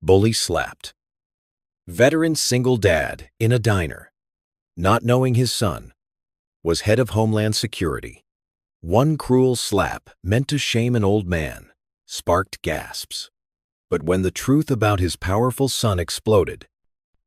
Bully slapped. Veteran single dad in a diner, not knowing his son was head of Homeland Security. One cruel slap meant to shame an old man sparked gasps. But when the truth about his powerful son exploded,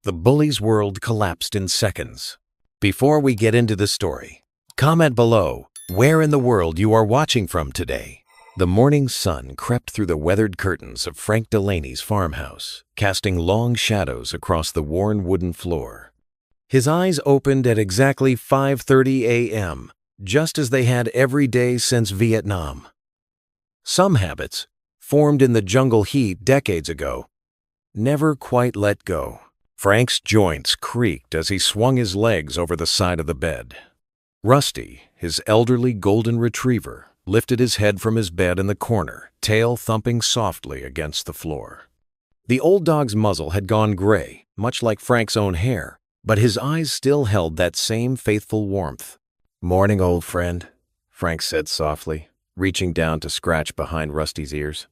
the bully's world collapsed in seconds. Before we get into the story, comment below where in the world you are watching from today. The morning sun crept through the weathered curtains of Frank Delaney's farmhouse, casting long shadows across the worn wooden floor. His eyes opened at exactly 5:30 a.m., just as they had every day since Vietnam. Some habits, formed in the jungle heat decades ago, never quite let go. Frank's joints creaked as he swung his legs over the side of the bed. Rusty, his elderly golden retriever, lifted his head from his bed in the corner, tail thumping softly against the floor. The old dog's muzzle had gone gray, much like Frank's own hair, but his eyes still held that same faithful warmth. "Morning, old friend," Frank said softly, reaching down to scratch behind Rusty's ears.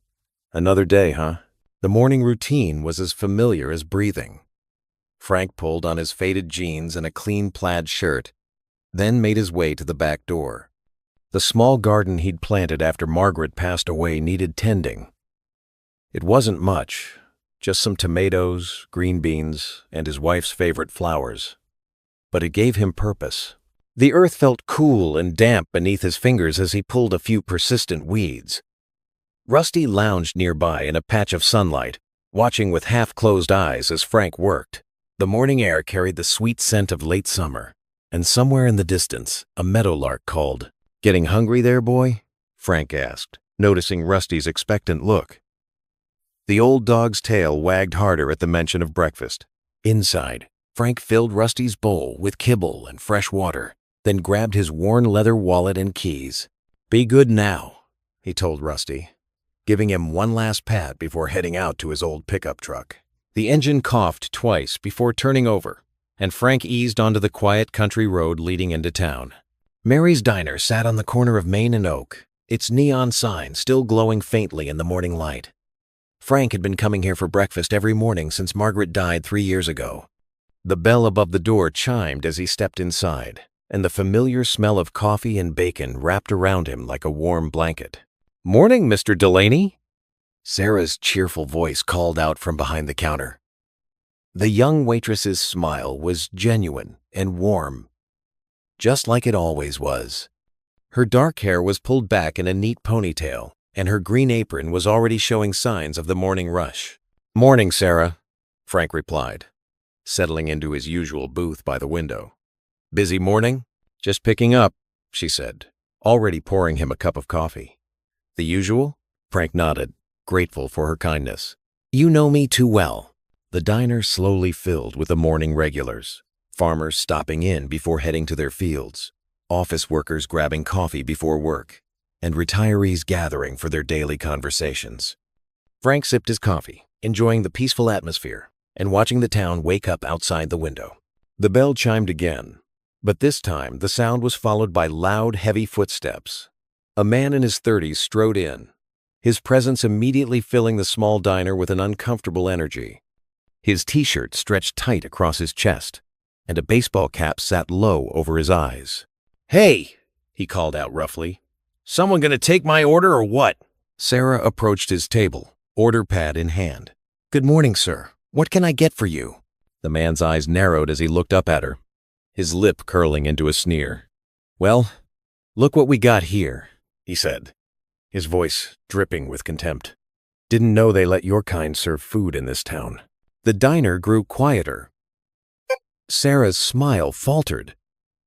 "Another day, huh?" The morning routine was as familiar as breathing. Frank pulled on his faded jeans and a clean plaid shirt, then made his way to the back door. The small garden he'd planted after Margaret passed away needed tending. It wasn't much, just some tomatoes, green beans, and his wife's favorite flowers. But it gave him purpose. The earth felt cool and damp beneath his fingers as he pulled a few persistent weeds. Rusty lounged nearby in a patch of sunlight, watching with half-closed eyes as Frank worked. The morning air carried the sweet scent of late summer, and somewhere in the distance, a meadowlark called. "Getting hungry there, boy?" Frank asked, noticing Rusty's expectant look. The old dog's tail wagged harder at the mention of breakfast. Inside, Frank filled Rusty's bowl with kibble and fresh water, then grabbed his worn leather wallet and keys. "Be good now," he told Rusty, giving him one last pat before heading out to his old pickup truck. The engine coughed twice before turning over, and Frank eased onto the quiet country road leading into town. Mary's Diner sat on the corner of Main and Oak, its neon sign still glowing faintly in the morning light. Frank had been coming here for breakfast every morning since Margaret died 3 years ago. The bell above the door chimed as he stepped inside, and the familiar smell of coffee and bacon wrapped around him like a warm blanket. "Morning, Mr. Delaney," Sarah's cheerful voice called out from behind the counter. The young waitress's smile was genuine and warm, just like it always was. Her dark hair was pulled back in a neat ponytail, and her green apron was already showing signs of the morning rush. "Morning, Sarah," Frank replied, settling into his usual booth by the window. "Busy morning?" "Just picking up," she said, already pouring him a cup of coffee. "The usual?" Frank nodded, grateful for her kindness. "You know me too well." The diner slowly filled with the morning regulars. Farmers stopping in before heading to their fields, office workers grabbing coffee before work, and retirees gathering for their daily conversations. Frank sipped his coffee, enjoying the peaceful atmosphere and watching the town wake up outside the window. The bell chimed again, but this time the sound was followed by loud, heavy footsteps. A man in his 30s strode in, his presence immediately filling the small diner with an uncomfortable energy. His t-shirt stretched tight across his chest, and a baseball cap sat low over his eyes. "Hey," he called out roughly. "Someone gonna take my order or what?" Sarah approached his table, order pad in hand. "Good morning, sir. What can I get for you?" The man's eyes narrowed as he looked up at her, his lip curling into a sneer. "Well, look what we got here," he said, his voice dripping with contempt. "Didn't know they let your kind serve food in this town." The diner grew quieter. Sarah's smile faltered,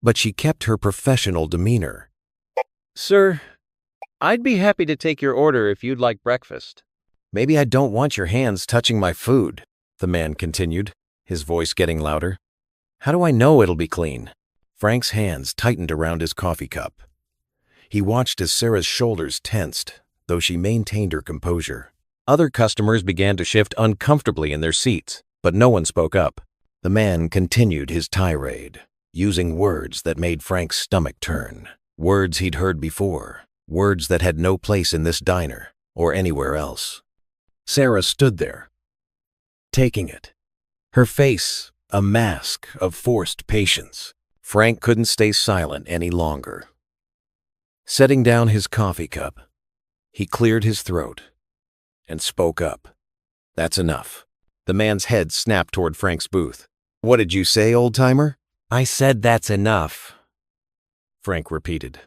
but she kept her professional demeanor. "Sir, I'd be happy to take your order if you'd like breakfast." "Maybe I don't want your hands touching my food," the man continued, his voice getting louder. "How do I know it'll be clean?" Frank's hands tightened around his coffee cup. He watched as Sarah's shoulders tensed, though she maintained her composure. Other customers began to shift uncomfortably in their seats, but no one spoke up. The man continued his tirade, using words that made Frank's stomach turn. Words he'd heard before, words that had no place in this diner or anywhere else. Sarah stood there, taking it. Her face, a mask of forced patience. Frank couldn't stay silent any longer. Setting down his coffee cup, he cleared his throat and spoke up. "That's enough." The man's head snapped toward Frank's booth. "What did you say, old-timer?" "I said that's enough," Frank repeated,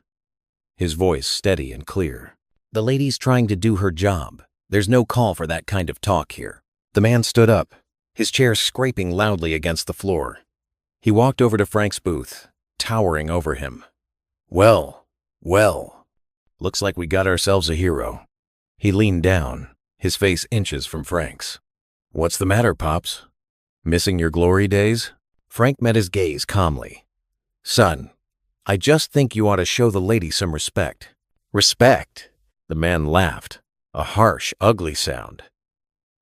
his voice steady and clear. "The lady's trying to do her job. There's no call for that kind of talk here." The man stood up, his chair scraping loudly against the floor. He walked over to Frank's booth, towering over him. Well, looks like we got ourselves a hero." He leaned down, his face inches from Frank's. "What's the matter, Pops? Missing your glory days?" Frank met his gaze calmly. "Son, I just think you ought to show the lady some respect." "Respect?" The man laughed, a harsh, ugly sound.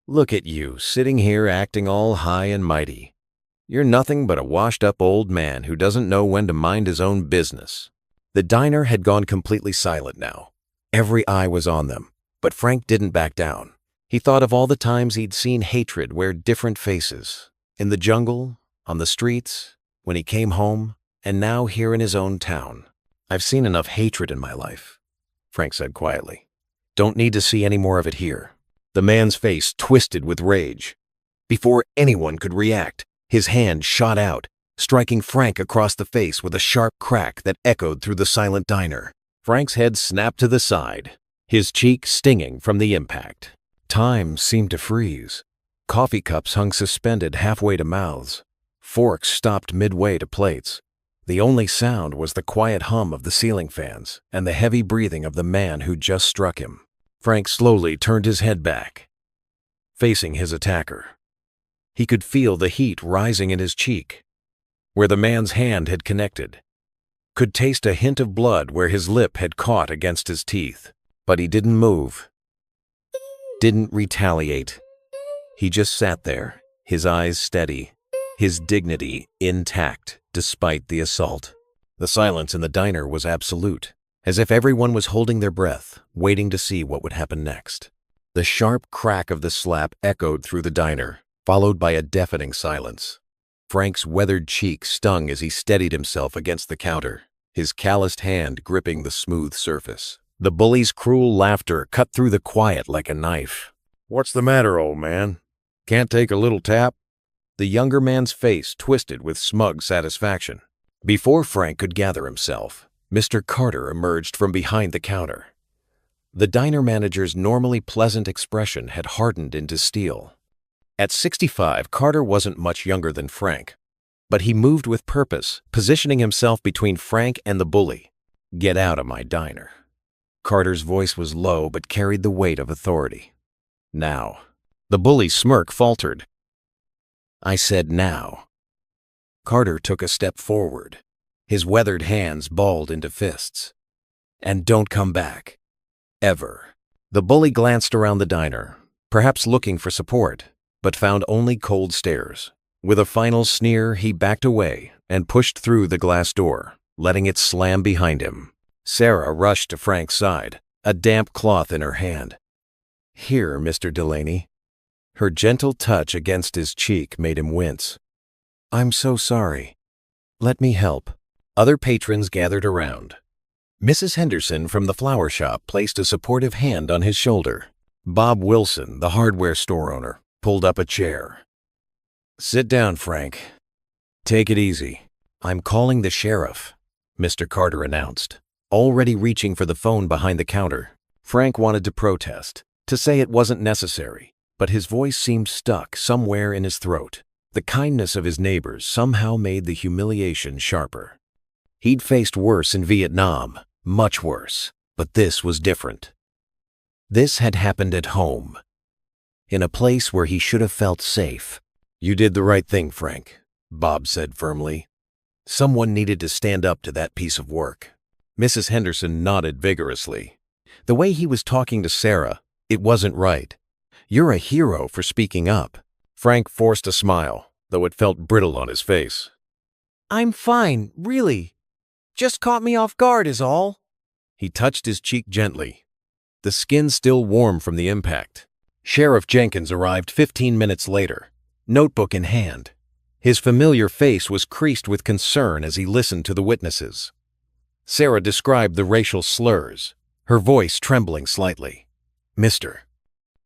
"Look at you, sitting here acting all high and mighty. You're nothing but a washed-up old man who doesn't know when to mind his own business." The diner had gone completely silent now. Every eye was on them, but Frank didn't back down. He thought of all the times he'd seen hatred wear different faces. In the jungle, on the streets, when he came home, and now here in his own town. "I've seen enough hatred in my life," Frank said quietly. "Don't need to see any more of it here." The man's face twisted with rage. Before anyone could react, his hand shot out, striking Frank across the face with a sharp crack that echoed through the silent diner. Frank's head snapped to the side, his cheek stinging from the impact. Time seemed to freeze. Coffee cups hung suspended halfway to mouths. Forks stopped midway to plates. The only sound was the quiet hum of the ceiling fans and the heavy breathing of the man who just struck him. Frank slowly turned his head back, facing his attacker. He could feel the heat rising in his cheek, where the man's hand had connected. Could taste a hint of blood where his lip had caught against his teeth. But he didn't move. Didn't retaliate. He just sat there, his eyes steady, his dignity intact despite the assault. The silence in the diner was absolute, as if everyone was holding their breath, waiting to see what would happen next. The sharp crack of the slap echoed through the diner, followed by a deafening silence. Frank's weathered cheek stung as he steadied himself against the counter, his calloused hand gripping the smooth surface. The bully's cruel laughter cut through the quiet like a knife. "What's the matter, old man? Can't take a little tap?" The younger man's face twisted with smug satisfaction. Before Frank could gather himself, Mr. Carter emerged from behind the counter. The diner manager's normally pleasant expression had hardened into steel. At 65, Carter wasn't much younger than Frank, but he moved with purpose, positioning himself between Frank and the bully. "Get out of my diner." Carter's voice was low but carried the weight of authority. "Now." The bully's smirk faltered. "I said now." Carter took a step forward, his weathered hands balled into fists. "And don't come back. Ever." The bully glanced around the diner, perhaps looking for support, but found only cold stares. With a final sneer, he backed away and pushed through the glass door, letting it slam behind him. Sarah rushed to Frank's side, a damp cloth in her hand. "Here, Mr. Delaney." Her gentle touch against his cheek made him wince. "I'm so sorry. Let me help." Other patrons gathered around. Mrs. Henderson from the flower shop placed a supportive hand on his shoulder. Bob Wilson, the hardware store owner, pulled up a chair. "Sit down, Frank. Take it easy." "I'm calling the sheriff," Mr. Carter announced, already reaching for the phone behind the counter. Frank wanted to protest, to say it wasn't necessary, but his voice seemed stuck somewhere in his throat. The kindness of his neighbors somehow made the humiliation sharper. He'd faced worse in Vietnam, much worse, but this was different. This had happened at home, in a place where he should have felt safe. "You did the right thing, Frank," Bob said firmly. "Someone needed to stand up to that piece of work." Mrs. Henderson nodded vigorously. The way he was talking to Sarah, it wasn't right. "You're a hero for speaking up." Frank forced a smile, though it felt brittle on his face. "I'm fine, really. Just caught me off guard is all." He touched his cheek gently, the skin still warm from the impact. Sheriff Jenkins arrived 15 minutes later, notebook in hand. His familiar face was creased with concern as he listened to the witnesses. Sarah described the racial slurs, her voice trembling slightly. Mr.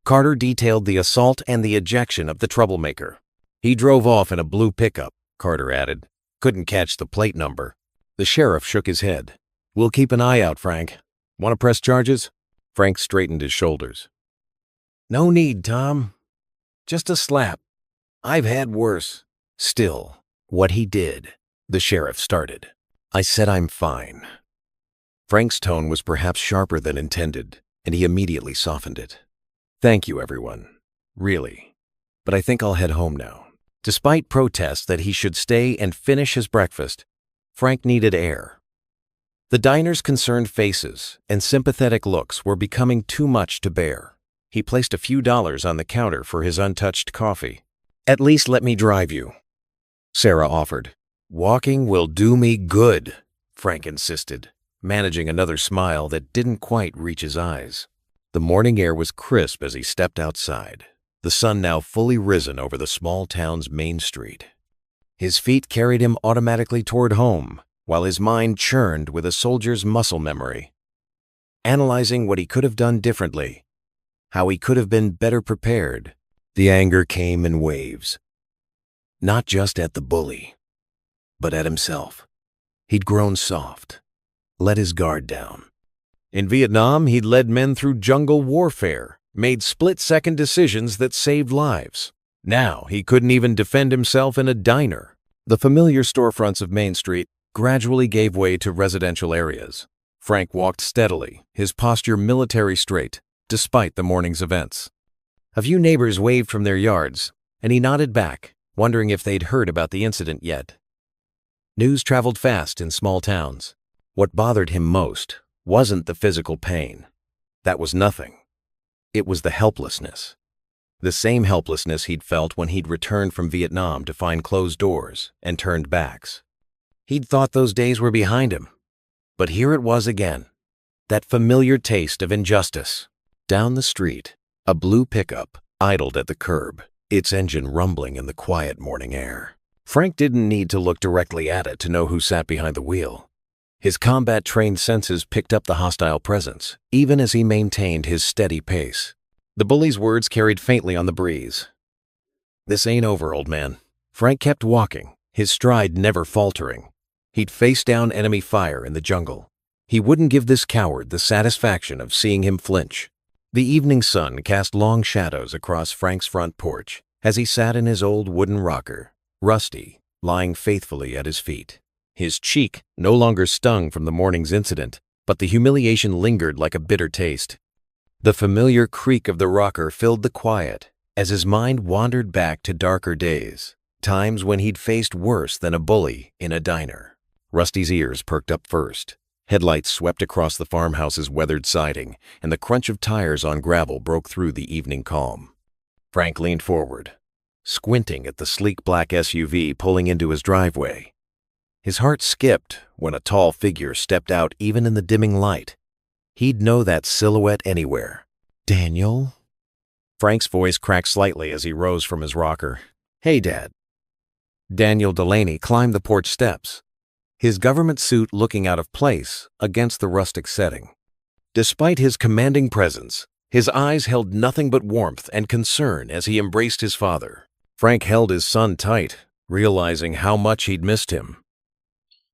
Carter detailed the assault and the ejection of the troublemaker. He drove off in a blue pickup, Carter added. Couldn't catch the plate number. The sheriff shook his head. We'll keep an eye out, Frank. Want to press charges? Frank straightened his shoulders. No need, Tom. Just a slap. I've had worse. Still, what he did, the sheriff started. I said I'm fine. Frank's tone was perhaps sharper than intended, and he immediately softened it. Thank you, everyone. Really. But I think I'll head home now. Despite protests that he should stay and finish his breakfast, Frank needed air. The diner's concerned faces and sympathetic looks were becoming too much to bear. He placed a few dollars on the counter for his untouched coffee. At least let me drive you, Sarah offered. Walking will do me good, Frank insisted, managing another smile that didn't quite reach his eyes. The morning air was crisp as he stepped outside, the sun now fully risen over the small town's main street. His feet carried him automatically toward home, while his mind churned with a soldier's muscle memory, analyzing what he could have done differently, how he could have been better prepared. The anger came in waves, not just at the bully, but at himself. He'd grown soft, let his guard down. In Vietnam, he'd led men through jungle warfare, made split-second decisions that saved lives. Now, he couldn't even defend himself in a diner. The familiar storefronts of Main Street gradually gave way to residential areas. Frank walked steadily, his posture military straight, despite the morning's events. A few neighbors waved from their yards, and he nodded back, wondering if they'd heard about the incident yet. News traveled fast in small towns. What bothered him most wasn't the physical pain. That was nothing. It was the helplessness. The same helplessness he'd felt when he'd returned from Vietnam to find closed doors and turned backs. He'd thought those days were behind him. But here it was again. That familiar taste of injustice. Down the street, a blue pickup idled at the curb, its engine rumbling in the quiet morning air. Frank didn't need to look directly at it to know who sat behind the wheel. His combat-trained senses picked up the hostile presence, even as he maintained his steady pace. The bully's words carried faintly on the breeze. This ain't over, old man. Frank kept walking, his stride never faltering. He'd face down enemy fire in the jungle. He wouldn't give this coward the satisfaction of seeing him flinch. The evening sun cast long shadows across Frank's front porch as he sat in his old wooden rocker, Rusty, lying faithfully at his feet. His cheek no longer stung from the morning's incident, but the humiliation lingered like a bitter taste. The familiar creak of the rocker filled the quiet as his mind wandered back to darker days, times when he'd faced worse than a bully in a diner. Rusty's ears perked up first. Headlights swept across the farmhouse's weathered siding, and the crunch of tires on gravel broke through the evening calm. Frank leaned forward, squinting at the sleek black SUV pulling into his driveway. His heart skipped when a tall figure stepped out even in the dimming light. He'd know that silhouette anywhere. Daniel? Frank's voice cracked slightly as he rose from his rocker. Hey, Dad. Daniel Delaney climbed the porch steps, his government suit looking out of place against the rustic setting. Despite his commanding presence, his eyes held nothing but warmth and concern as he embraced his father. Frank held his son tight, realizing how much he'd missed him.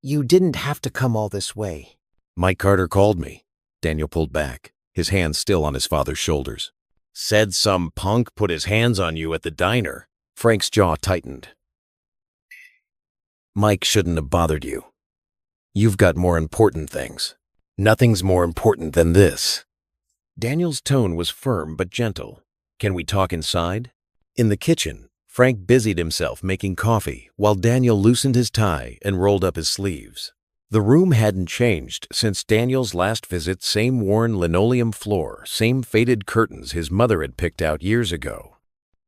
You didn't have to come all this way. Mike Carter called me. Daniel pulled back, his hands still on his father's shoulders. Said some punk put his hands on you at the diner. Frank's jaw tightened. Mike shouldn't have bothered you. You've got more important things. Nothing's more important than this. Daniel's tone was firm but gentle. Can we talk inside? In the kitchen, Frank busied himself making coffee while Daniel loosened his tie and rolled up his sleeves. The room hadn't changed since Daniel's last visit, same worn linoleum floor, same faded curtains his mother had picked out years ago.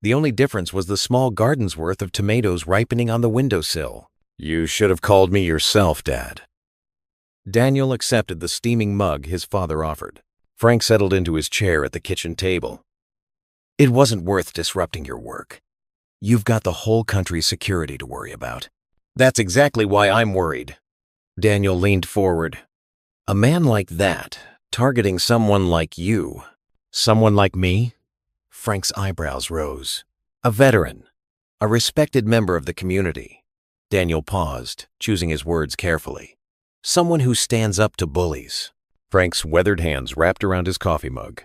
The only difference was the small garden's worth of tomatoes ripening on the windowsill. You should have called me yourself, Dad. Daniel accepted the steaming mug his father offered. Frank settled into his chair at the kitchen table. It wasn't worth disrupting your work. You've got the whole country's security to worry about. That's exactly why I'm worried. Daniel leaned forward. A man like that, targeting someone like you. Someone like me? Frank's eyebrows rose. A veteran. A respected member of the community. Daniel paused, choosing his words carefully. Someone who stands up to bullies. Frank's weathered hands wrapped around his coffee mug.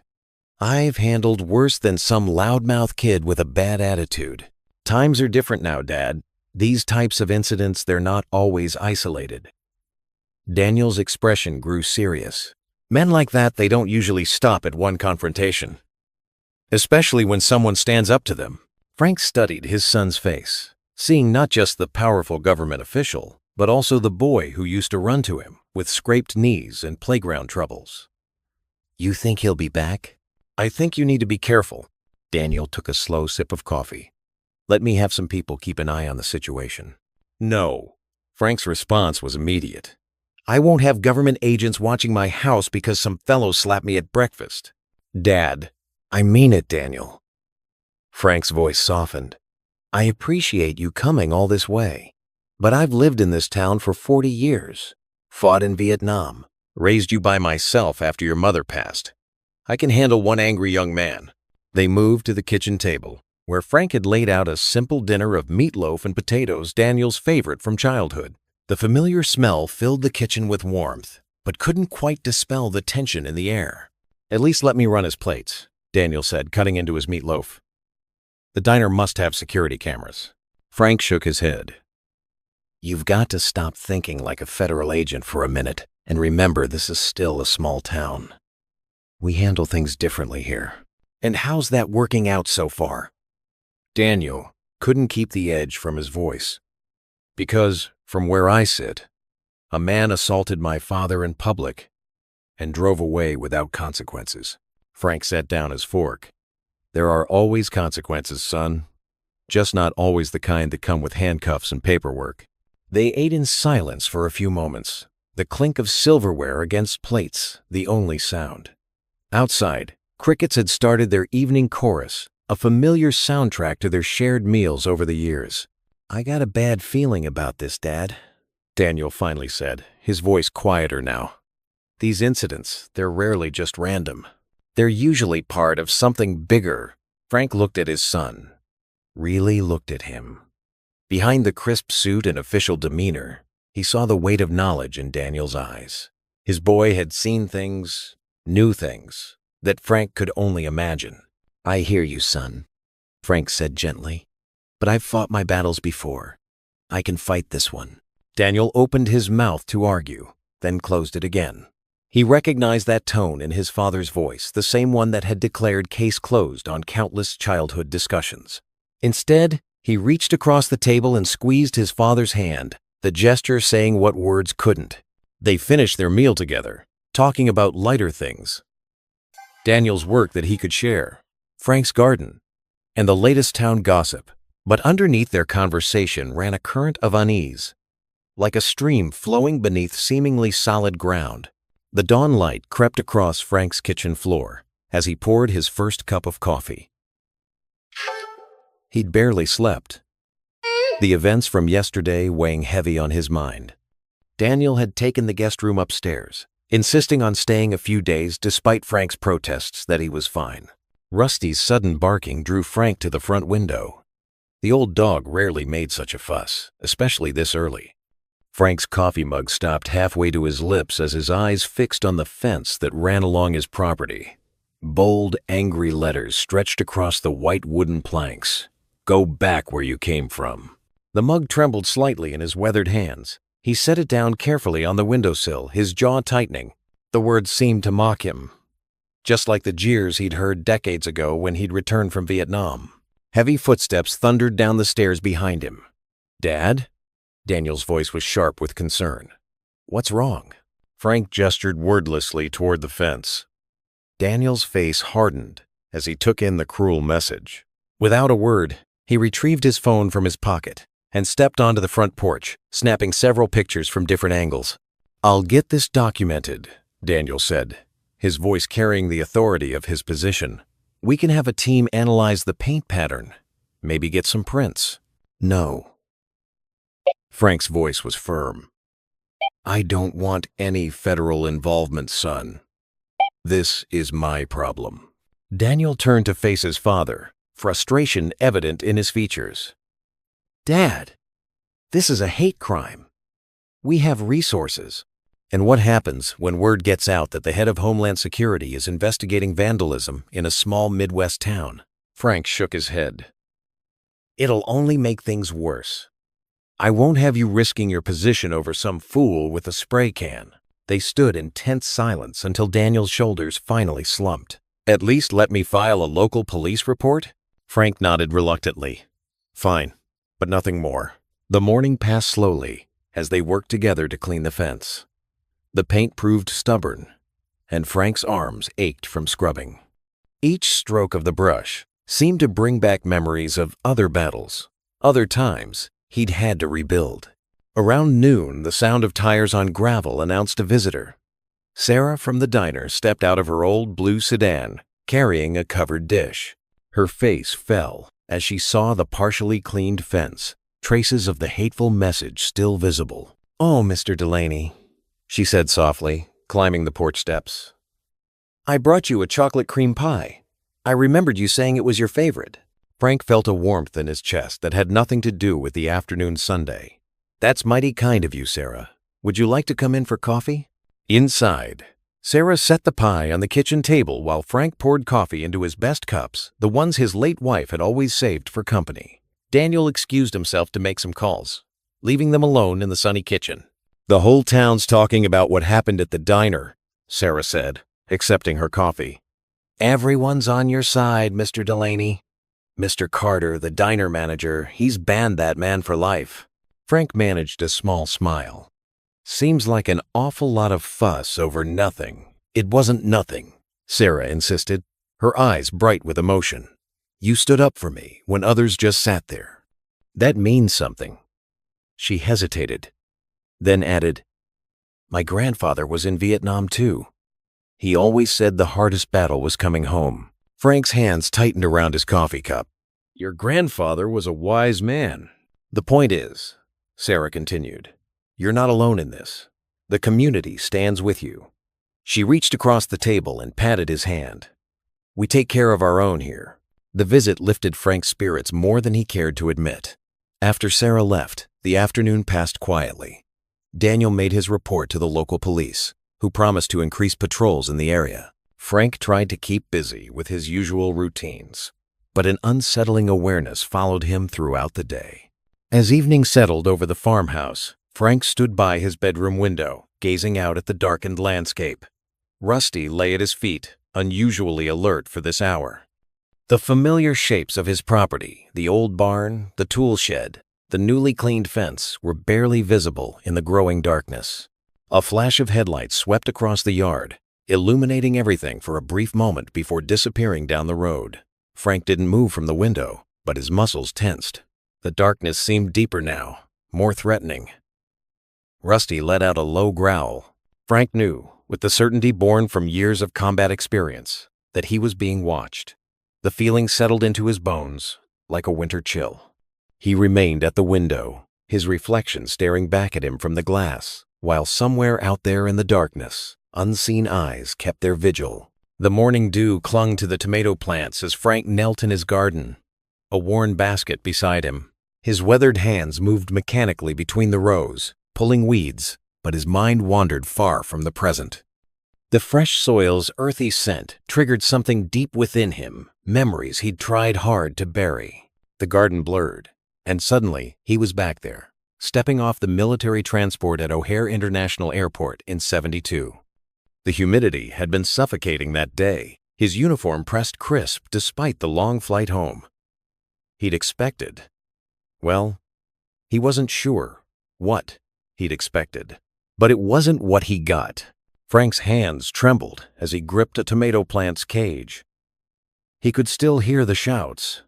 I've handled worse than some loudmouth kid with a bad attitude. Times are different now, Dad. These types of incidents, they're not always isolated. Daniel's expression grew serious. Men like that, they don't usually stop at one confrontation. Especially when someone stands up to them. Frank studied his son's face, seeing not just the powerful government official, but also the boy who used to run to him with scraped knees and playground troubles. You think he'll be back? I think you need to be careful. Daniel took a slow sip of coffee. Let me have some people keep an eye on the situation. No. Frank's response was immediate. I won't have government agents watching my house because some fellow slapped me at breakfast. Dad, I mean it, Daniel. Frank's voice softened. I appreciate you coming all this way, but I've lived in this town for 40 years, fought in Vietnam, raised you by myself after your mother passed. I can handle one angry young man. They moved to the kitchen table, where Frank had laid out a simple dinner of meatloaf and potatoes, Daniel's favorite from childhood. The familiar smell filled the kitchen with warmth, but couldn't quite dispel the tension in the air. At least let me run his plates, Daniel said, cutting into his meatloaf. The diner must have security cameras. Frank shook his head. You've got to stop thinking like a federal agent for a minute, and remember this is still a small town. We handle things differently here. And how's that working out so far? Daniel couldn't keep the edge from his voice. Because, from where I sit, a man assaulted my father in public and drove away without consequences. Frank set down his fork. There are always consequences, son. Just not always the kind that come with handcuffs and paperwork. They ate in silence for a few moments, the clink of silverware against plates, the only sound. Outside, crickets had started their evening chorus, a familiar soundtrack to their shared meals over the years. I got a bad feeling about this, Dad, Daniel finally said, his voice quieter now. These incidents, they're rarely just random. They're usually part of something bigger. Frank looked at his son. Really looked at him. Behind the crisp suit and official demeanor, he saw the weight of knowledge in Daniel's eyes. His boy had seen things, knew things, that Frank could only imagine. I hear you, son, Frank said gently. But I've fought my battles before. I can fight this one. Daniel opened his mouth to argue, then closed it again. He recognized that tone in his father's voice, the same one that had declared case closed on countless childhood discussions. Instead, he reached across the table and squeezed his father's hand, the gesture saying what words couldn't. They finished their meal together, talking about lighter things. Daniel's work that he could share, Frank's garden, and the latest town gossip. But underneath their conversation ran a current of unease, like a stream flowing beneath seemingly solid ground. The dawn light crept across Frank's kitchen floor as he poured his first cup of coffee. He'd barely slept, the events from yesterday weighing heavy on his mind. Daniel had taken the guest room upstairs, insisting on staying a few days despite Frank's protests that he was fine. Rusty's sudden barking drew Frank to the front window. The old dog rarely made such a fuss, especially this early. Frank's coffee mug stopped halfway to his lips as his eyes fixed on the fence that ran along his property. Bold, angry letters stretched across the white wooden planks. Go back where you came from. The mug trembled slightly in his weathered hands. He set it down carefully on the windowsill, his jaw tightening. The words seemed to mock him, just like the jeers he'd heard decades ago when he'd returned from Vietnam. Heavy footsteps thundered down the stairs behind him. Dad? Daniel's voice was sharp with concern. What's wrong? Frank gestured wordlessly toward the fence. Daniel's face hardened as he took in the cruel message. Without a word, he retrieved his phone from his pocket and stepped onto the front porch, snapping several pictures from different angles. I'll get this documented, Daniel said, his voice carrying the authority of his position. We can have a team analyze the paint pattern, maybe get some prints. No. Frank's voice was firm. I don't want any federal involvement, son. This is my problem. Daniel turned to face his father, frustration evident in his features. Dad, this is a hate crime. We have resources. And what happens when word gets out that the head of Homeland Security is investigating vandalism in a small Midwest town? Frank shook his head. It'll only make things worse. I won't have you risking your position over some fool with a spray can. They stood in tense silence until Daniel's shoulders finally slumped. At least let me file a local police report? Frank nodded reluctantly. Fine, but nothing more. The morning passed slowly as they worked together to clean the fence. The paint proved stubborn, and Frank's arms ached from scrubbing. Each stroke of the brush seemed to bring back memories of other battles, other times he'd had to rebuild. Around noon, the sound of tires on gravel announced a visitor. Sarah from the diner stepped out of her old blue sedan, carrying a covered dish. Her face fell as she saw the partially cleaned fence, traces of the hateful message still visible. "Oh, Mr. Delaney," she said softly, climbing the porch steps. "I brought you a chocolate cream pie. I remembered you saying it was your favorite." Frank felt a warmth in his chest that had nothing to do with the afternoon sundae. "That's mighty kind of you, Sarah. Would you like to come in for coffee?" Inside, Sarah set the pie on the kitchen table while Frank poured coffee into his best cups, the ones his late wife had always saved for company. Daniel excused himself to make some calls, leaving them alone in the sunny kitchen. "The whole town's talking about what happened at the diner," Sarah said, accepting her coffee. "Everyone's on your side, Mr. Delaney. Mr. Carter, the diner manager, he's banned that man for life." Frank managed a small smile. "Seems like an awful lot of fuss over nothing." "It wasn't nothing," Sarah insisted, her eyes bright with emotion. "You stood up for me when others just sat there. That means something." She hesitated, then added, "My grandfather was in Vietnam too. He always said the hardest battle was coming home." Frank's hands tightened around his coffee cup. "Your grandfather was a wise man." "The point is," Sarah continued, "you're not alone in this. The community stands with you." She reached across the table and patted his hand. "We take care of our own here." The visit lifted Frank's spirits more than he cared to admit. After Sarah left, the afternoon passed quietly. Daniel made his report to the local police, who promised to increase patrols in the area. Frank tried to keep busy with his usual routines, but an unsettling awareness followed him throughout the day. As evening settled over the farmhouse, Frank stood by his bedroom window, gazing out at the darkened landscape. Rusty lay at his feet, unusually alert for this hour. The familiar shapes of his property, the old barn, the tool shed, the newly cleaned fence, were barely visible in the growing darkness. A flash of headlights swept across the yard, illuminating everything for a brief moment before disappearing down the road. Frank didn't move from the window, but his muscles tensed. The darkness seemed deeper now, more threatening. Rusty let out a low growl. Frank knew, with the certainty born from years of combat experience, that he was being watched. The feeling settled into his bones, like a winter chill. He remained at the window, his reflection staring back at him from the glass, while somewhere out there in the darkness, unseen eyes kept their vigil. The morning dew clung to the tomato plants as Frank knelt in his garden, a worn basket beside him. His weathered hands moved mechanically between the rows, pulling weeds, but his mind wandered far from the present. The fresh soil's earthy scent triggered something deep within him, memories he'd tried hard to bury. The garden blurred, and suddenly he was back there, stepping off the military transport at O'Hare International Airport in '72. The humidity had been suffocating that day, his uniform pressed crisp despite the long flight home. He'd expected. Well, he wasn't sure what he'd expected, but it wasn't what he got. Frank's hands trembled as he gripped a tomato plant's cage. He could still hear the shouts,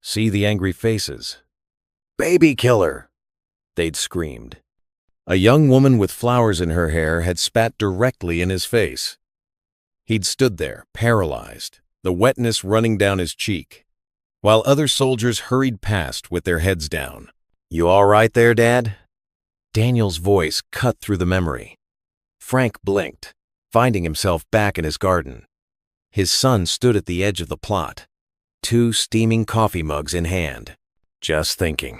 see the angry faces. "Baby killer!" they'd screamed. A young woman with flowers in her hair had spat directly in his face. He'd stood there, paralyzed, the wetness running down his cheek, while other soldiers hurried past with their heads down. "You all right there, Dad?" Daniel's voice cut through the memory. Frank blinked, finding himself back in his garden. His son stood at the edge of the plot, 2 steaming coffee mugs in hand. "Just thinking,"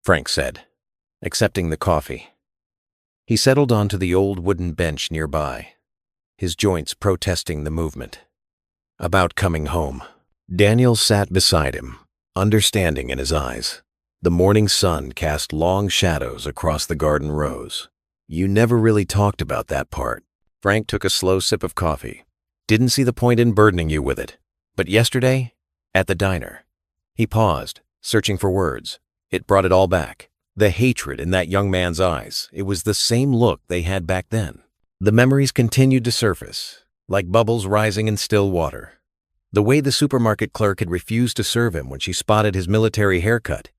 Frank said, accepting the coffee. He settled onto the old wooden bench nearby, his joints protesting the movement. About coming home. Daniel sat beside him, understanding in his eyes. The morning sun cast long shadows across the garden rows. "You never really talked about that part." Frank took a slow sip of coffee. "Didn't see the point in burdening you with it. But yesterday, at the diner." He paused, searching for words. It brought it all back. The hatred in that young man's eyes. It was the same look they had back then. The memories continued to surface, like bubbles rising in still water. The way the supermarket clerk had refused to serve him when she spotted his military haircut.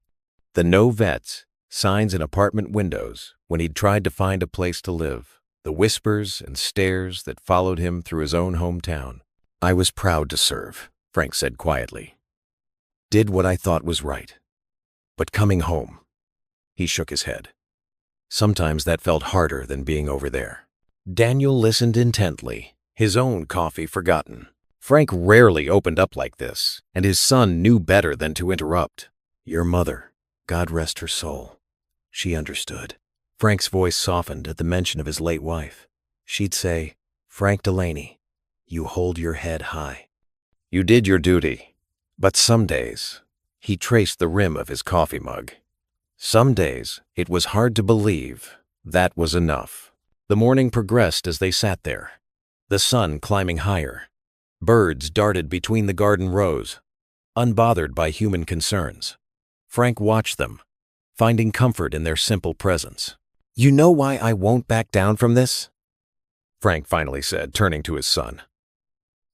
The no vets signs in apartment windows when he'd tried to find a place to live. The whispers and stares that followed him through his own hometown. "I was proud to serve," Frank said quietly. "Did what I thought was right. But coming home," he shook his head. "Sometimes that felt harder than being over there." Daniel listened intently, his own coffee forgotten. Frank rarely opened up like this, and his son knew better than to interrupt. "Your mother, God rest her soul. She understood." Frank's voice softened at the mention of his late wife. She'd say, "Frank Delaney, you hold your head high. You did your duty." But some days, he traced the rim of his coffee mug. Some days, it was hard to believe that was enough. The morning progressed as they sat there, the sun climbing higher. Birds darted between the garden rows, unbothered by human concerns. Frank watched them, finding comfort in their simple presence. "You know why I won't back down from this?" Frank finally said, turning to his son.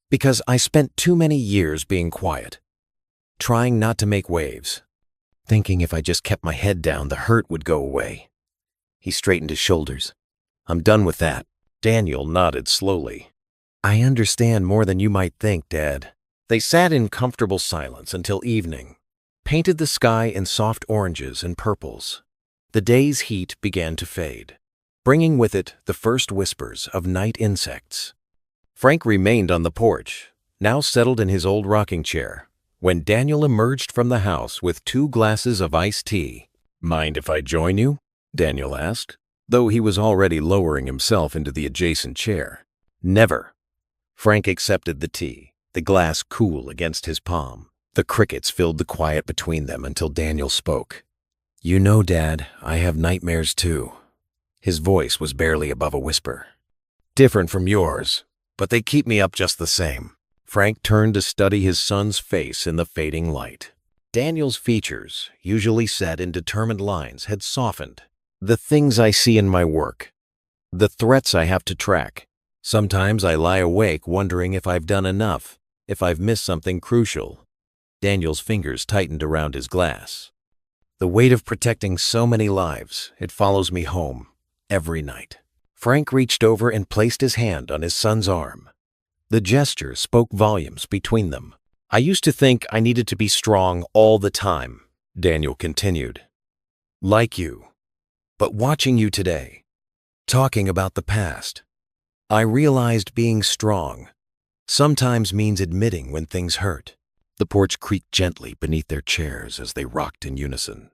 "Because I spent too many years being quiet, trying not to make waves, thinking if I just kept my head down, the hurt would go away." He straightened his shoulders. "I'm done with that." Daniel nodded slowly. "I understand more than you might think, Dad." They sat in comfortable silence until evening, painted the sky in soft oranges and purples. The day's heat began to fade, bringing with it the first whispers of night insects. Frank remained on the porch, now settled in his old rocking chair, when Daniel emerged from the house with 2 glasses of iced tea. "Mind if I join you?" Daniel asked, though he was already lowering himself into the adjacent chair. "Never." Frank accepted the tea, the glass cool against his palm. The crickets filled the quiet between them until Daniel spoke. "You know, Dad, I have nightmares too." His voice was barely above a whisper. "Different from yours, but they keep me up just the same." Frank turned to study his son's face in the fading light. Daniel's features, usually set in determined lines, had softened. "The things I see in my work, the threats I have to track. Sometimes I lie awake wondering if I've done enough, if I've missed something crucial." Daniel's fingers tightened around his glass. "The weight of protecting so many lives, it follows me home, every night." Frank reached over and placed his hand on his son's arm. The gesture spoke volumes between them. "I used to think I needed to be strong all the time," Daniel continued. "Like you. But watching you today, talking about the past, I realized being strong sometimes means admitting when things hurt." The porch creaked gently beneath their chairs as they rocked in unison.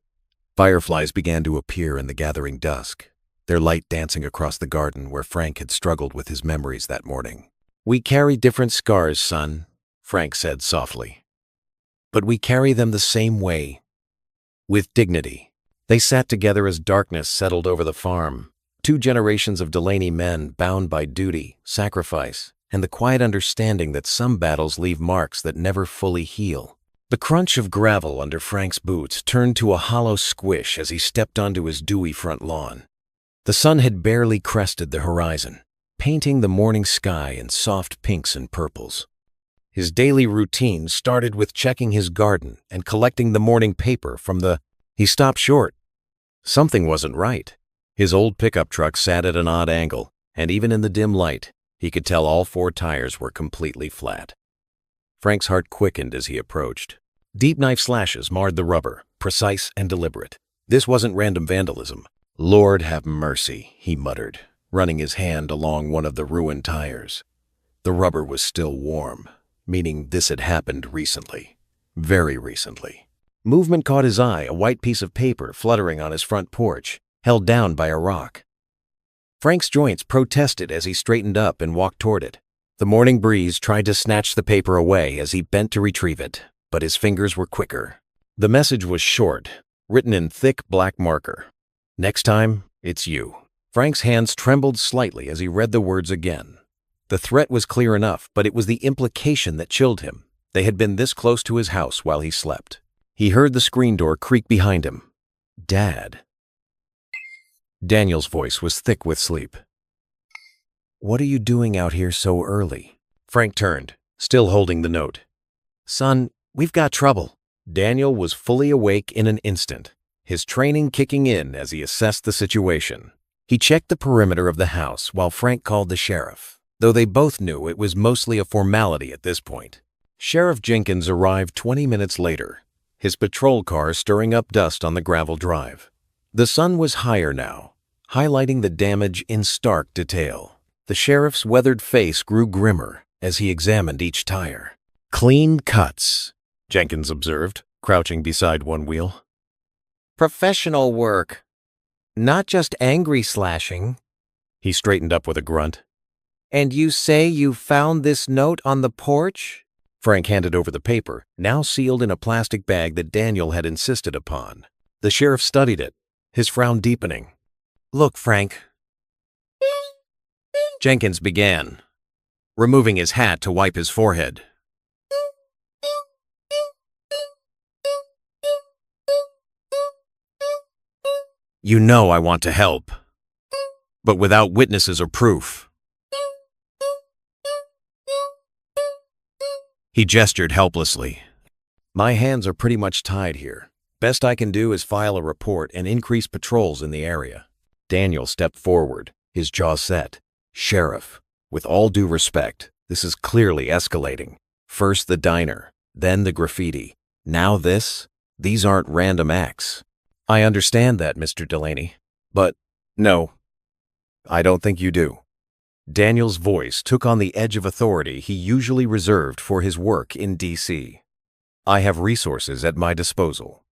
Fireflies began to appear in the gathering dusk, their light dancing across the garden where Frank had struggled with his memories that morning. "We carry different scars, son," Frank said softly. "But we carry them the same way, with dignity." They sat together as darkness settled over the farm, 2 generations of Delaney men bound by duty, sacrifice, and the quiet understanding that some battles leave marks that never fully heal. The crunch of gravel under Frank's boots turned to a hollow squish as he stepped onto his dewy front lawn. The sun had barely crested the horizon, painting the morning sky in soft pinks and purples. His daily routine started with checking his garden and collecting the morning paper from the... He stopped short. Something wasn't right. His old pickup truck sat at an odd angle, and even in the dim light, he could tell all 4 tires were completely flat. Frank's heart quickened as he approached. Deep knife slashes marred the rubber, precise and deliberate. This wasn't random vandalism. "Lord have mercy," he muttered, running his hand along one of the ruined tires. The rubber was still warm, meaning this had happened recently. Very recently. Movement caught his eye, a white piece of paper fluttering on his front porch, held down by a rock. Frank's joints protested as he straightened up and walked toward it. The morning breeze tried to snatch the paper away as he bent to retrieve it, but his fingers were quicker. The message was short, written in thick black marker. "Next time, it's you." Frank's hands trembled slightly as he read the words again. The threat was clear enough, but it was the implication that chilled him. They had been this close to his house while he slept. He heard the screen door creak behind him. "Dad." Daniel's voice was thick with sleep. "What are you doing out here so early?" Frank turned, still holding the note. "Son, we've got trouble." Daniel was fully awake in an instant, his training kicking in as he assessed the situation. He checked the perimeter of the house while Frank called the sheriff, though they both knew it was mostly a formality at this point. Sheriff Jenkins arrived 20 minutes later, his patrol car stirring up dust on the gravel drive. The sun was higher now, highlighting the damage in stark detail. The sheriff's weathered face grew grimmer as he examined each tire. "Clean cuts," Jenkins observed, crouching beside one wheel. "Professional work. Not just angry slashing." He straightened up with a grunt. "And you say you found this note on the porch?" Frank handed over the paper, now sealed in a plastic bag that Daniel had insisted upon. The sheriff studied it, his frown deepening. "Look, Frank," Jenkins began, removing his hat to wipe his forehead. "You know I want to help, but without witnesses or proof." He gestured helplessly. "My hands are pretty much tied here. Best I can do is file a report and increase patrols in the area." Daniel stepped forward, his jaw set. "Sheriff, with all due respect, this is clearly escalating. First the diner, then the graffiti. Now this? These aren't random acts." "I understand that, Mr. Delaney. But no, I don't think you do." Daniel's voice took on the edge of authority he usually reserved for his work in D.C. "I have resources at my disposal.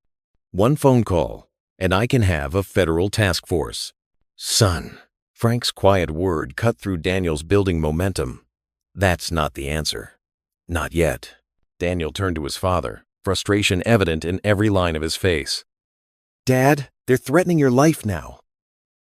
One phone call, and I can have a federal task force." "Son," Frank's quiet word cut through Daniel's building momentum. "That's not the answer. Not yet." Daniel turned to his father, frustration evident in every line of his face. "Dad, they're threatening your life now.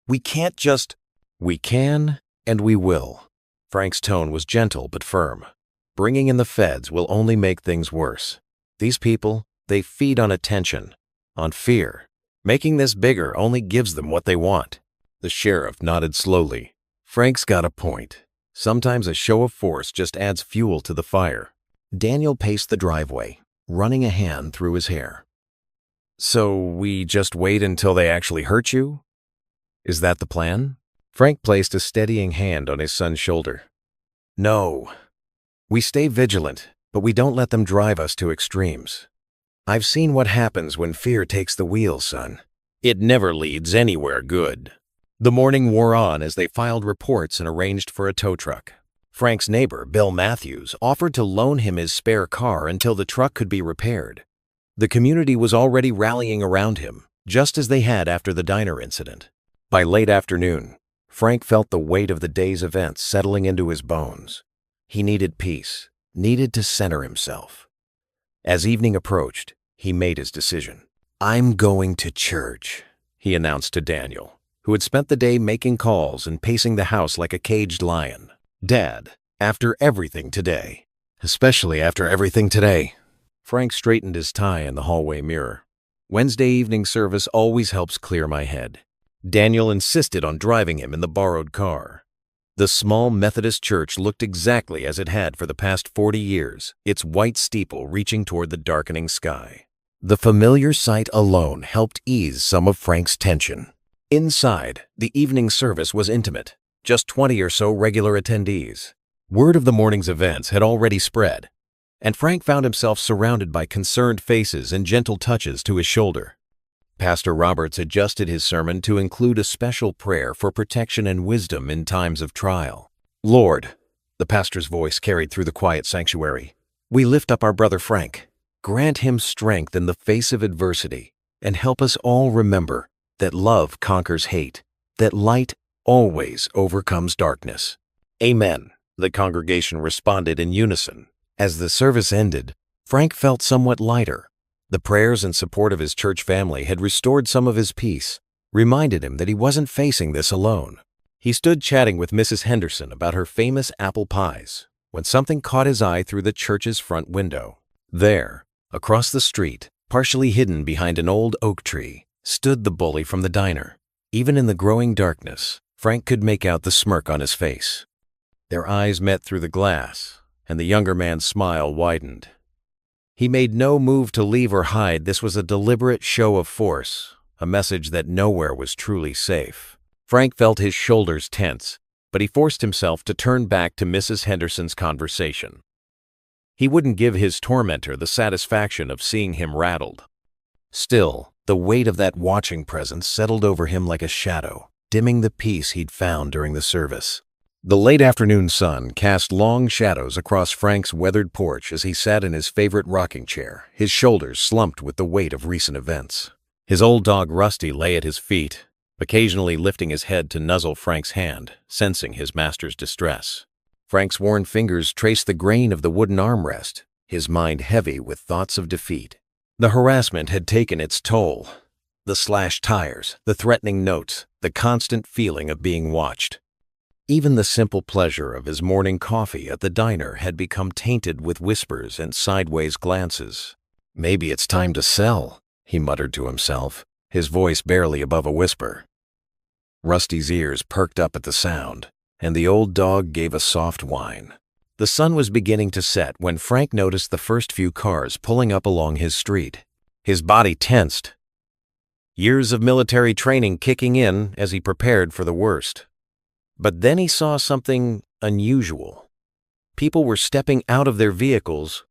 We can't just—" "We can, and we will." Frank's tone was gentle but firm. "Bringing in the feds will only make things worse. These people, they feed on attention, on fear. Making this bigger only gives them what they want." The sheriff nodded slowly. Frank's got a point. Sometimes a show of force just adds fuel to the fire. Daniel paced the driveway, running a hand through his hair. "So we just wait until they actually hurt you? Is that the plan?" Frank placed a steadying hand on his son's shoulder. "No. We stay vigilant, but we don't let them drive us to extremes. I've seen what happens when fear takes the wheel, son. It never leads anywhere good." The morning wore on as they filed reports and arranged for a tow truck. Frank's neighbor, Bill Matthews, offered to loan him his spare car until the truck could be repaired. The community was already rallying around him, just as they had after the diner incident. By late afternoon, Frank felt the weight of the day's events settling into his bones. He needed peace, needed to center himself. As evening approached, he made his decision. "I'm going to church," he announced to Daniel, who had spent the day making calls and pacing the house like a caged lion. "Dad, after everything today, especially after everything today." Frank straightened his tie in the hallway mirror. "Wednesday evening service always helps clear my head." Daniel insisted on driving him in the borrowed car. The small Methodist church looked exactly as it had for the past 40 years, its white steeple reaching toward the darkening sky. The familiar sight alone helped ease some of Frank's tension. Inside, the evening service was intimate, just 20 or so regular attendees. Word of the morning's events had already spread. and Frank found himself surrounded by concerned faces and gentle touches to his shoulder. Pastor Roberts adjusted his sermon to include a special prayer for protection and wisdom in times of trial. "Lord," the pastor's voice carried through the quiet sanctuary, "we lift up our brother Frank. Grant him strength in the face of adversity, and help us all remember that love conquers hate, that light always overcomes darkness." "Amen," the congregation responded in unison. As the service ended, Frank felt somewhat lighter. The prayers and support of his church family had restored some of his peace, reminded him that he wasn't facing this alone. He stood chatting with Mrs. Henderson about her famous apple pies when something caught his eye through the church's front window. There, across the street, partially hidden behind an old oak tree, stood the bully from the diner. Even in the growing darkness, Frank could make out the smirk on his face. Their eyes met through the glass, and the younger man's smile widened. He made no move to leave or hide. This was a deliberate show of force, a message that nowhere was truly safe. Frank felt his shoulders tense, but he forced himself to turn back to Mrs. Henderson's conversation. He wouldn't give his tormentor the satisfaction of seeing him rattled. Still, the weight of that watching presence settled over him like a shadow, dimming the peace he'd found during the service. The late afternoon sun cast long shadows across Frank's weathered porch as he sat in his favorite rocking chair, his shoulders slumped with the weight of recent events. His old dog Rusty lay at his feet, occasionally lifting his head to nuzzle Frank's hand, sensing his master's distress. Frank's worn fingers traced the grain of the wooden armrest, his mind heavy with thoughts of defeat. The harassment had taken its toll. The slashed tires, the threatening notes, the constant feeling of being watched. Even the simple pleasure of his morning coffee at the diner had become tainted with whispers and sideways glances. "Maybe it's time to sell," he muttered to himself, his voice barely above a whisper. Rusty's ears perked up at the sound, and the old dog gave a soft whine. The sun was beginning to set when Frank noticed the first few cars pulling up along his street. His body tensed, years of military training kicking in as he prepared for the worst. But then he saw something unusual. People were stepping out of their vehicles,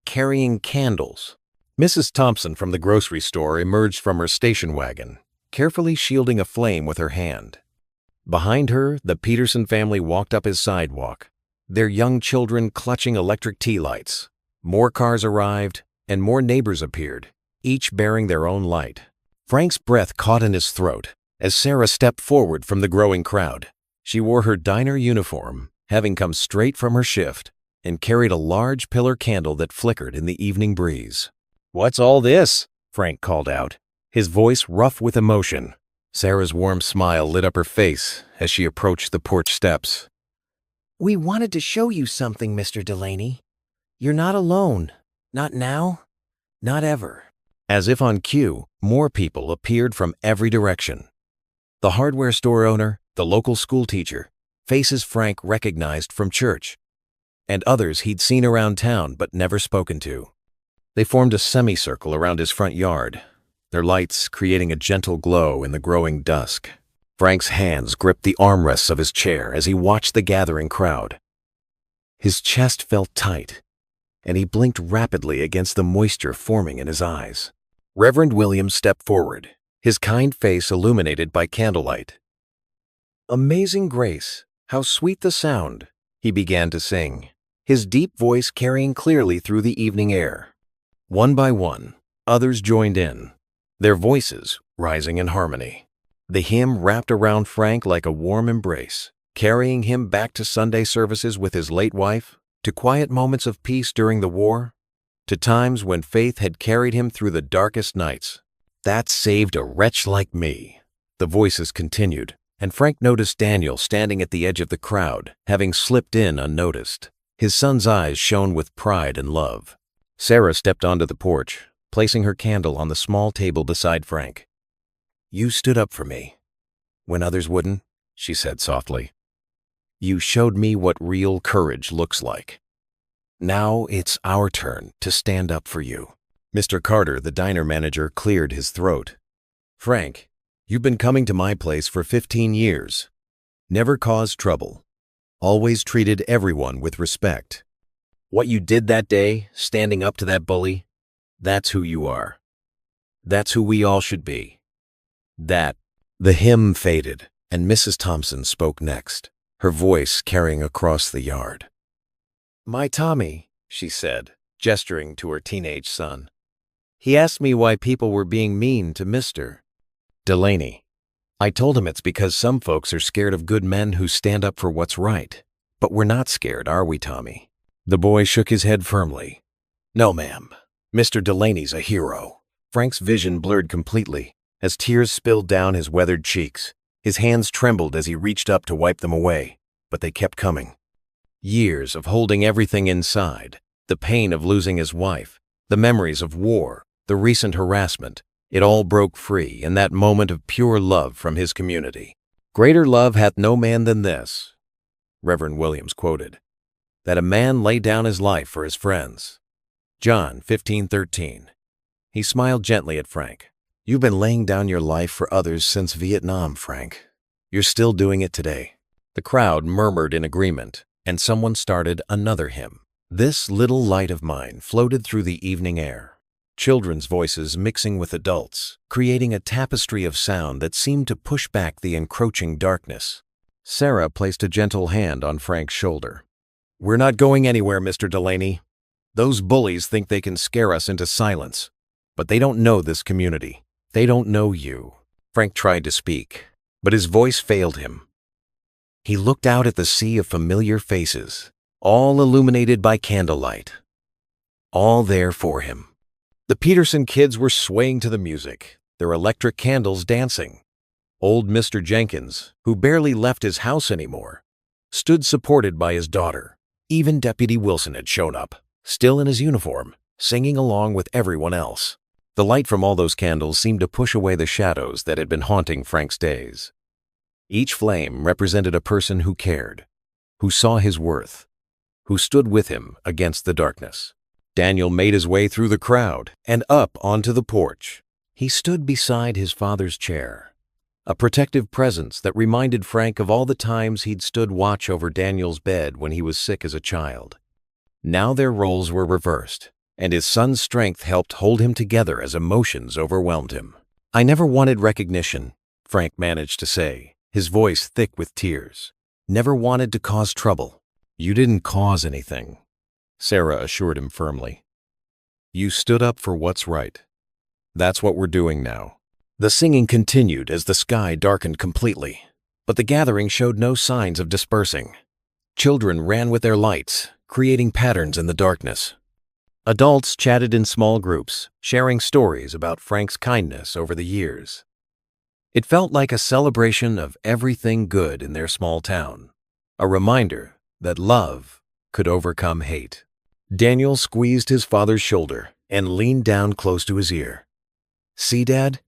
carrying candles. Mrs. Thompson from the grocery store emerged from her station wagon, carefully shielding a flame with her hand. Behind her, the Peterson family walked up his sidewalk, their young children clutching electric tea lights. More cars arrived, and more neighbors appeared, each bearing their own light. Frank's breath caught in his throat as Sarah stepped forward from the growing crowd. She wore her diner uniform, having come straight from her shift, and carried a large pillar candle that flickered in the evening breeze. "What's all this?" Frank called out, his voice rough with emotion. Sarah's warm smile lit up her face as she approached the porch steps. We wanted to show you something, Mr. Delaney. You're not alone. Not now. Not ever. As if on cue, more people appeared from every direction. The hardware store owner, the local school teacher, faces Frank recognized from church, and others he'd seen around town but never spoken to. They formed a semicircle around his front yard, their lights creating a gentle glow in the growing dusk. Frank's hands gripped the armrests of his chair as he watched the gathering crowd. His chest felt tight, and he blinked rapidly against the moisture forming in his eyes. Reverend Williams stepped forward, his kind face illuminated by candlelight. "Amazing grace, how sweet the sound," he began to sing, his deep voice carrying clearly through the evening air. One by one, others joined in, their voices rising in harmony. The hymn wrapped around Frank like a warm embrace, carrying him back to Sunday services with his late wife, to quiet moments of peace during the war, to times when faith had carried him through the darkest nights. "That saved a wretch like me," the voices continued, and Frank noticed Daniel standing at the edge of the crowd, having slipped in unnoticed. His son's eyes shone with pride and love. Sarah stepped onto the porch, placing her candle on the small table beside Frank. "You stood up for me when others wouldn't," she said softly. "You showed me what real courage looks like. Now it's our turn to stand up for you." Mr. Carter, the diner manager, cleared his throat. "Frank, you've been coming to my place for 15 years. Never caused trouble. Always treated everyone with respect. What you did that day, standing up to that bully, that's who you are. That's who we all should be. That. The hymn faded, and Mrs. Thompson spoke next, her voice carrying across the yard. "My Tommy," she said, gesturing to her teenage son. "He asked me why people were being mean to Mr. Delaney. I told him it's because some folks are scared of good men who stand up for what's right. But we're not scared, are we, Tommy?" The boy shook his head firmly. "No, ma'am. Mr. Delaney's a hero." Frank's vision blurred completely as tears spilled down his weathered cheeks. His hands trembled as he reached up to wipe them away, but they kept coming. Years of holding everything inside, the pain of losing his wife, the memories of war, the recent harassment, it all broke free in that moment of pure love from his community. "Greater love hath no man than this," Reverend Williams quoted, "that a man lay down his life for his friends." John 15:13. He smiled gently at Frank. "You've been laying down your life for others since Vietnam, Frank. You're still doing it today." The crowd murmured in agreement, and someone started another hymn. "This Little Light of Mine" floated through the evening air, children's voices mixing with adults, creating a tapestry of sound that seemed to push back the encroaching darkness. Sarah placed a gentle hand on Frank's shoulder. "We're not going anywhere, Mr. Delaney. Those bullies think they can scare us into silence, but they don't know this community. They don't know you." Frank tried to speak, but his voice failed him. He looked out at the sea of familiar faces, all illuminated by candlelight, all there for him. The Peterson kids were swaying to the music, their electric candles dancing. Old Mr. Jenkins, who barely left his house anymore, stood supported by his daughter. Even Deputy Wilson had shown up, still in his uniform, singing along with everyone else. The light from all those candles seemed to push away the shadows that had been haunting Frank's days. Each flame represented a person who cared, who saw his worth, who stood with him against the darkness. Daniel made his way through the crowd and up onto the porch. He stood beside his father's chair, a protective presence that reminded Frank of all the times he'd stood watch over Daniel's bed when he was sick as a child. Now their roles were reversed, and his son's strength helped hold him together as emotions overwhelmed him. "I never wanted recognition," Frank managed to say, his voice thick with tears. "Never wanted to cause trouble." "You didn't cause anything," Sarah assured him firmly. "You stood up for what's right. That's what we're doing now." The singing continued as the sky darkened completely, but the gathering showed no signs of dispersing. Children ran with their lights, creating patterns in the darkness. Adults chatted in small groups, sharing stories about Frank's kindness over the years. It felt like a celebration of everything good in their small town, a reminder that love could overcome hate. Daniel squeezed his father's shoulder and leaned down close to his ear. "See, Dad?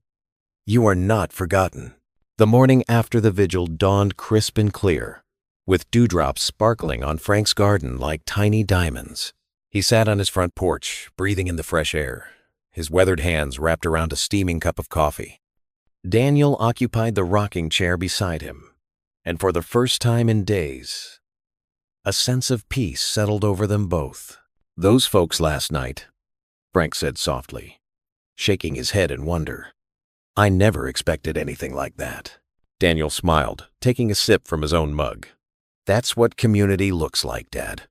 You are not forgotten." The morning after the vigil dawned crisp and clear, with dewdrops sparkling on Frank's garden like tiny diamonds. He sat on his front porch, breathing in the fresh air, his weathered hands wrapped around a steaming cup of coffee. Daniel occupied the rocking chair beside him, and for the first time in days, a sense of peace settled over them both. "Those folks last night," Frank said softly, shaking his head in wonder. "I never expected anything like that." Daniel smiled, taking a sip from his own mug. "That's what community looks like, Dad.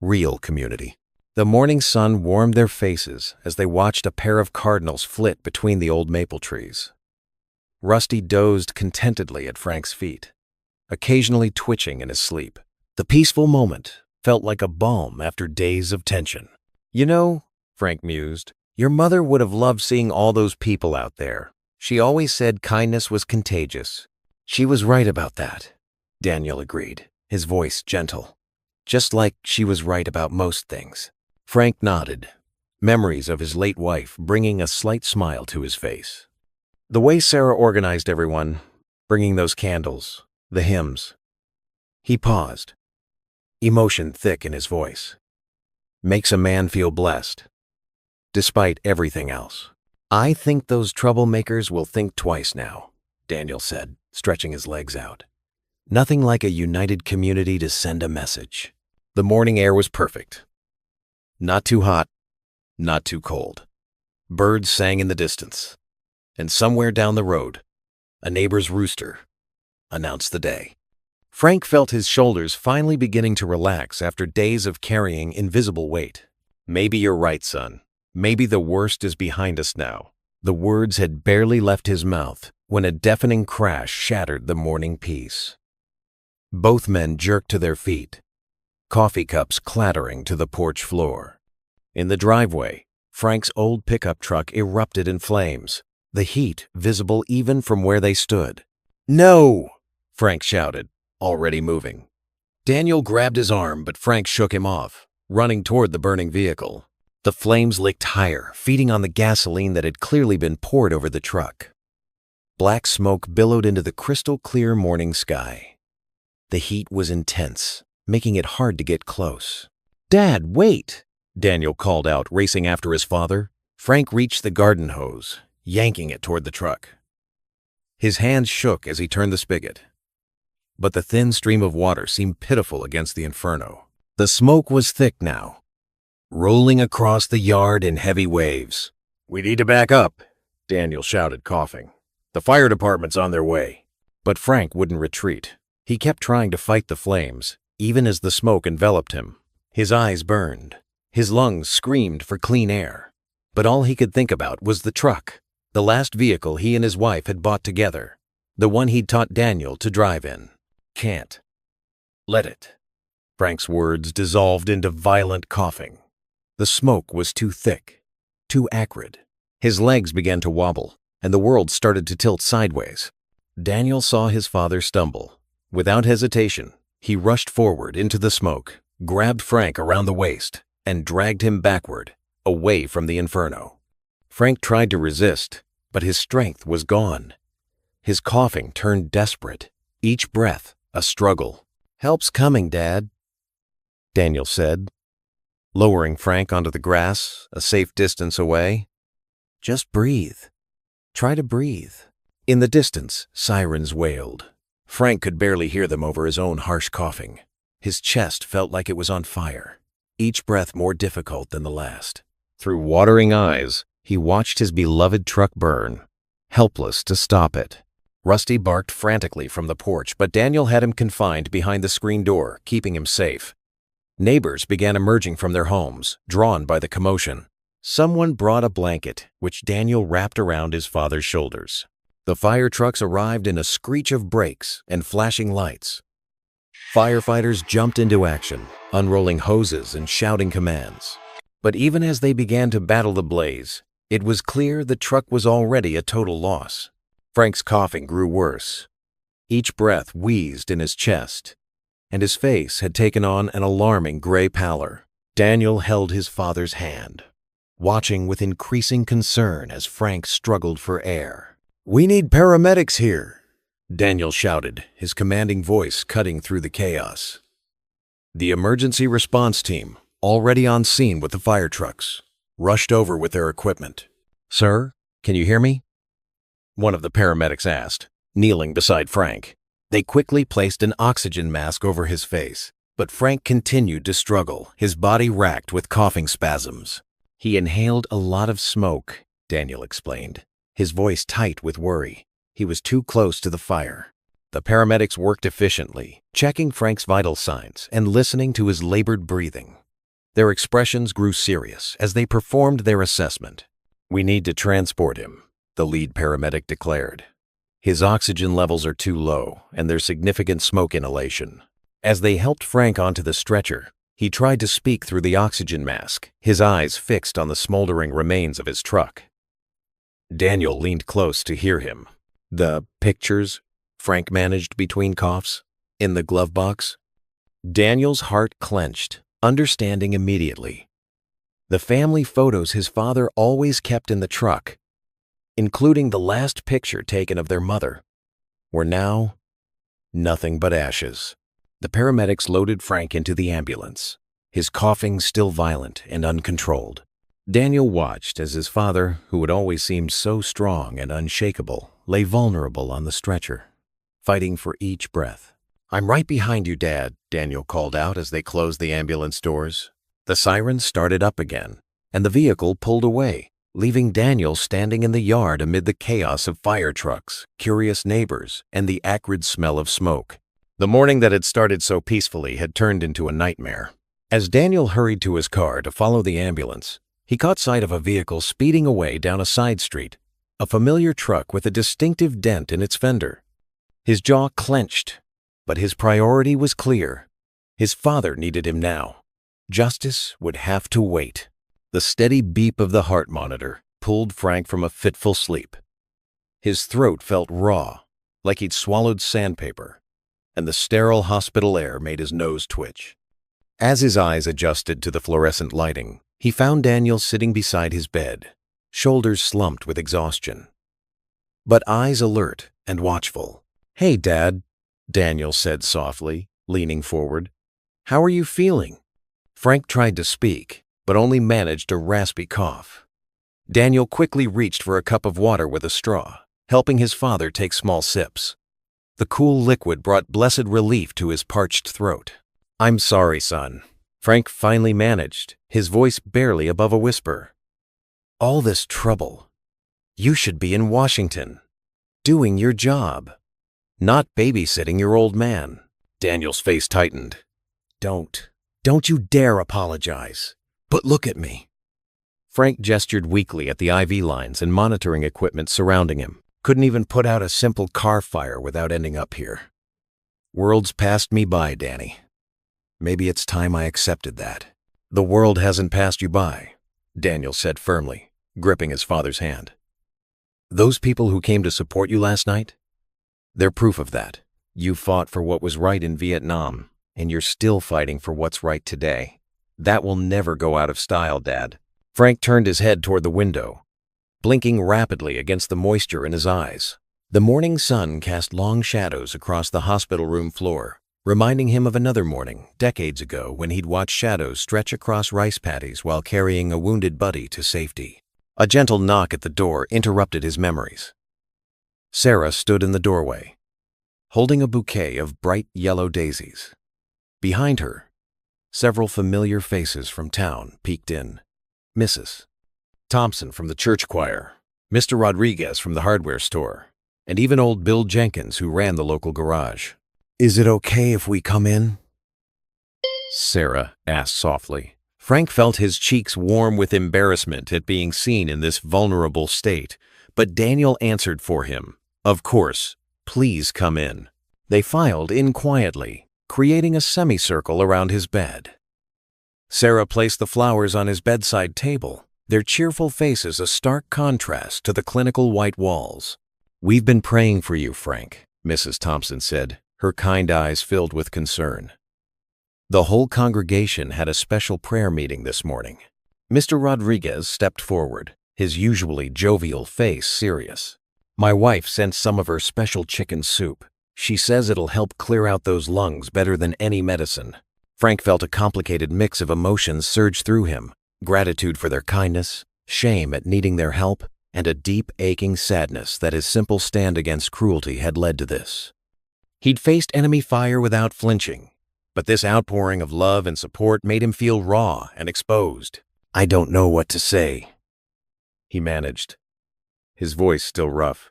Real community." The morning sun warmed their faces as they watched a pair of cardinals flit between the old maple trees. Rusty dozed contentedly at Frank's feet, occasionally twitching in his sleep. The peaceful moment felt like a balm after days of tension. "You know," Frank mused, "your mother would have loved seeing all those people out there. She always said kindness was contagious." "She was right about that," Daniel agreed, his voice gentle. "Just like she was right about most things." Frank nodded, memories of his late wife bringing a slight smile to his face. The way Sarah organized everyone, bringing those candles, the hymns. He paused, emotion thick in his voice. "Makes a man feel blessed, despite everything else." "I think those troublemakers will think twice now," Daniel said, stretching his legs out. "Nothing like a united community to send a message." The morning air was perfect. Not too hot, not too cold. Birds sang in the distance. And somewhere down the road, a neighbor's rooster announced the day. Frank felt his shoulders finally beginning to relax after days of carrying invisible weight. Maybe you're right, son. Maybe the worst is behind us now. The words had barely left his mouth when a deafening crash shattered the morning peace. Both men jerked to their feet, coffee cups clattering to the porch floor. In the driveway, Frank's old pickup truck erupted in flames, the heat visible even from where they stood. "No!" Frank shouted, already moving. Daniel grabbed his arm, but Frank shook him off, running toward the burning vehicle. The flames licked higher, feeding on the gasoline that had clearly been poured over the truck. Black smoke billowed into the crystal-clear morning sky. The heat was intense, making it hard to get close. "Dad, wait!" Daniel called out, racing after his father. Frank reached the garden hose, yanking it toward the truck. His hands shook as he turned the spigot. But the thin stream of water seemed pitiful against the inferno. The smoke was thick now, rolling across the yard in heavy waves. "We need to back up," Daniel shouted, coughing. "The fire department's on their way." But Frank wouldn't retreat. He kept trying to fight the flames, even as the smoke enveloped him. His eyes burned. His lungs screamed for clean air. But all he could think about was the truck, the last vehicle he and his wife had bought together, the one he'd taught Daniel to drive in. "Can't let it." Frank's words dissolved into violent coughing. The smoke was too thick, too acrid. His legs began to wobble, and the world started to tilt sideways. Daniel saw his father stumble. Without hesitation, he rushed forward into the smoke, grabbed Frank around the waist, and dragged him backward, away from the inferno. Frank tried to resist, but his strength was gone. His coughing turned desperate, each breath a struggle. "Help's coming, Dad," Daniel said, lowering Frank onto the grass a safe distance away. "Just breathe. Try to breathe." In the distance, sirens wailed. Frank could barely hear them over his own harsh coughing. His chest felt like it was on fire, each breath more difficult than the last. Through watering eyes, he watched his beloved truck burn, helpless to stop it. Rusty barked frantically from the porch, but Daniel had him confined behind the screen door, keeping him safe. Neighbors began emerging from their homes, drawn by the commotion. Someone brought a blanket, which Daniel wrapped around his father's shoulders. The fire trucks arrived in a screech of brakes and flashing lights. Firefighters jumped into action, unrolling hoses and shouting commands. But even as they began to battle the blaze, it was clear the truck was already a total loss. Frank's coughing grew worse. Each breath wheezed in his chest, and his face had taken on an alarming gray pallor. Daniel held his father's hand, watching with increasing concern as Frank struggled for air. "We need paramedics here," Daniel shouted, his commanding voice cutting through the chaos. The emergency response team, already on scene with the fire trucks, rushed over with their equipment. "Sir, can you hear me?" one of the paramedics asked, kneeling beside Frank. They quickly placed an oxygen mask over his face, but Frank continued to struggle, his body racked with coughing spasms. "He inhaled a lot of smoke," Daniel explained, his voice tight with worry. He was too close to the fire. The paramedics worked efficiently, checking Frank's vital signs and listening to his labored breathing. Their expressions grew serious as they performed their assessment. "We need to transport him," the lead paramedic declared. "His oxygen levels are too low, and there's significant smoke inhalation." As they helped Frank onto the stretcher, he tried to speak through the oxygen mask, his eyes fixed on the smoldering remains of his truck. Daniel leaned close to hear him. "The pictures," Frank managed between coughs, "in the glove box?" Daniel's heart clenched, understanding immediately. The family photos his father always kept in the truck, including the last picture taken of their mother, were now nothing but ashes. The paramedics loaded Frank into the ambulance, his coughing still violent and uncontrolled. Daniel watched as his father, who had always seemed so strong and unshakable, lay vulnerable on the stretcher, fighting for each breath. "I'm right behind you, Dad," Daniel called out as they closed the ambulance doors. The sirens started up again, and the vehicle pulled away, leaving Daniel standing in the yard amid the chaos of fire trucks, curious neighbors, and the acrid smell of smoke. The morning that had started so peacefully had turned into a nightmare. As Daniel hurried to his car to follow the ambulance, he caught sight of a vehicle speeding away down a side street, a familiar truck with a distinctive dent in its fender. His jaw clenched, but his priority was clear. His father needed him now. Justice would have to wait. The steady beep of the heart monitor pulled Frank from a fitful sleep. His throat felt raw, like he'd swallowed sandpaper, and the sterile hospital air made his nose twitch. As his eyes adjusted to the fluorescent lighting, he found Daniel sitting beside his bed, shoulders slumped with exhaustion, but eyes alert and watchful. "Hey, Dad," Daniel said softly, leaning forward. "How are you feeling?" Frank tried to speak, but only managed a raspy cough. Daniel quickly reached for a cup of water with a straw, helping his father take small sips. The cool liquid brought blessed relief to his parched throat. "I'm sorry, son," Frank finally managed, his voice barely above a whisper. "All this trouble. You should be in Washington, doing your job, not babysitting your old man." Daniel's face tightened. Don't you dare apologize. But look at me." Frank gestured weakly at the IV lines and monitoring equipment surrounding him. "Couldn't even put out a simple car fire without ending up here. Worlds passed me by, Danny. Maybe it's time I accepted that." "The world hasn't passed you by," Daniel said firmly, gripping his father's hand. "Those people who came to support you last night? They're proof of that. You fought for what was right in Vietnam, and you're still fighting for what's right today. That will never go out of style, Dad." Frank turned his head toward the window, blinking rapidly against the moisture in his eyes. The morning sun cast long shadows across the hospital room floor, reminding him of another morning, decades ago, when he'd watched shadows stretch across rice paddies while carrying a wounded buddy to safety. A gentle knock at the door interrupted his memories. Sarah stood in the doorway, holding a bouquet of bright yellow daisies. Behind her, several familiar faces from town peeked in. Mrs. Thompson from the church choir, Mr. Rodriguez from the hardware store, and even old Bill Jenkins, who ran the local garage. "Is it okay if we come in?" Sarah asked softly. Frank felt his cheeks warm with embarrassment at being seen in this vulnerable state, but Daniel answered for him. "Of course, please come in." They filed in quietly, creating a semicircle around his bed. Sarah placed the flowers on his bedside table, their cheerful faces a stark contrast to the clinical white walls. "We've been praying for you, Frank," Mrs. Thompson said, her kind eyes filled with concern. The whole congregation had a special prayer meeting this morning. Mr. Rodriguez stepped forward, his usually jovial face serious. "My wife sent some of her special chicken soup. She says it'll help clear out those lungs better than any medicine." Frank felt a complicated mix of emotions surge through him: gratitude for their kindness, shame at needing their help, and a deep, aching sadness that his simple stand against cruelty had led to this. He'd faced enemy fire without flinching, but this outpouring of love and support made him feel raw and exposed. "I don't know what to say," he managed, his voice still rough.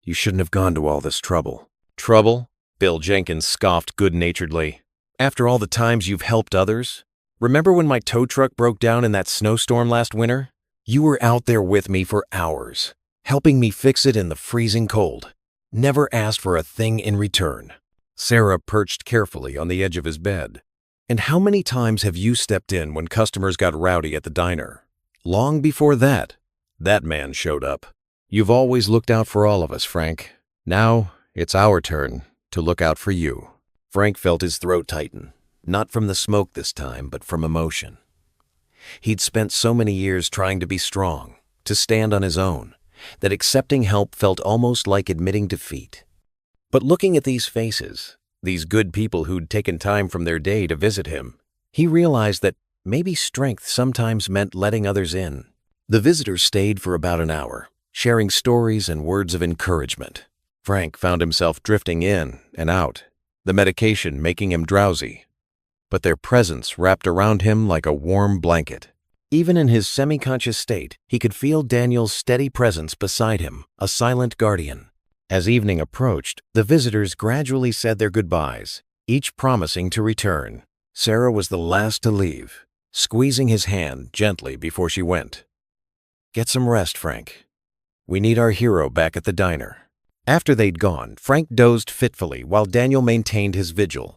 "You shouldn't have gone to all this trouble." "Trouble?" Bill Jenkins scoffed good-naturedly. "After all the times you've helped others? Remember when my tow truck broke down in that snowstorm last winter? You were out there with me for hours, helping me fix it in the freezing cold. Never asked for a thing in return." Sarah perched carefully on the edge of his bed. "And how many times have you stepped in when customers got rowdy at the diner? Long before that man showed up. You've always looked out for all of us, Frank. Now it's our turn to look out for you." Frank felt his throat tighten, not from the smoke this time, but from emotion. He'd spent so many years trying to be strong, to stand on his own, that accepting help felt almost like admitting defeat. But looking at these faces, these good people who'd taken time from their day to visit him, he realized that maybe strength sometimes meant letting others in. The visitors stayed for about an hour, sharing stories and words of encouragement. Frank found himself drifting in and out, the medication making him drowsy. but their presence wrapped around him like a warm blanket. Even in his semi-conscious state, he could feel Daniel's steady presence beside him, a silent guardian. As evening approached, the visitors gradually said their goodbyes, each promising to return. Sarah was the last to leave, squeezing his hand gently before she went. "Get some rest, Frank. We need our hero back at the diner." After they'd gone, Frank dozed fitfully while Daniel maintained his vigil.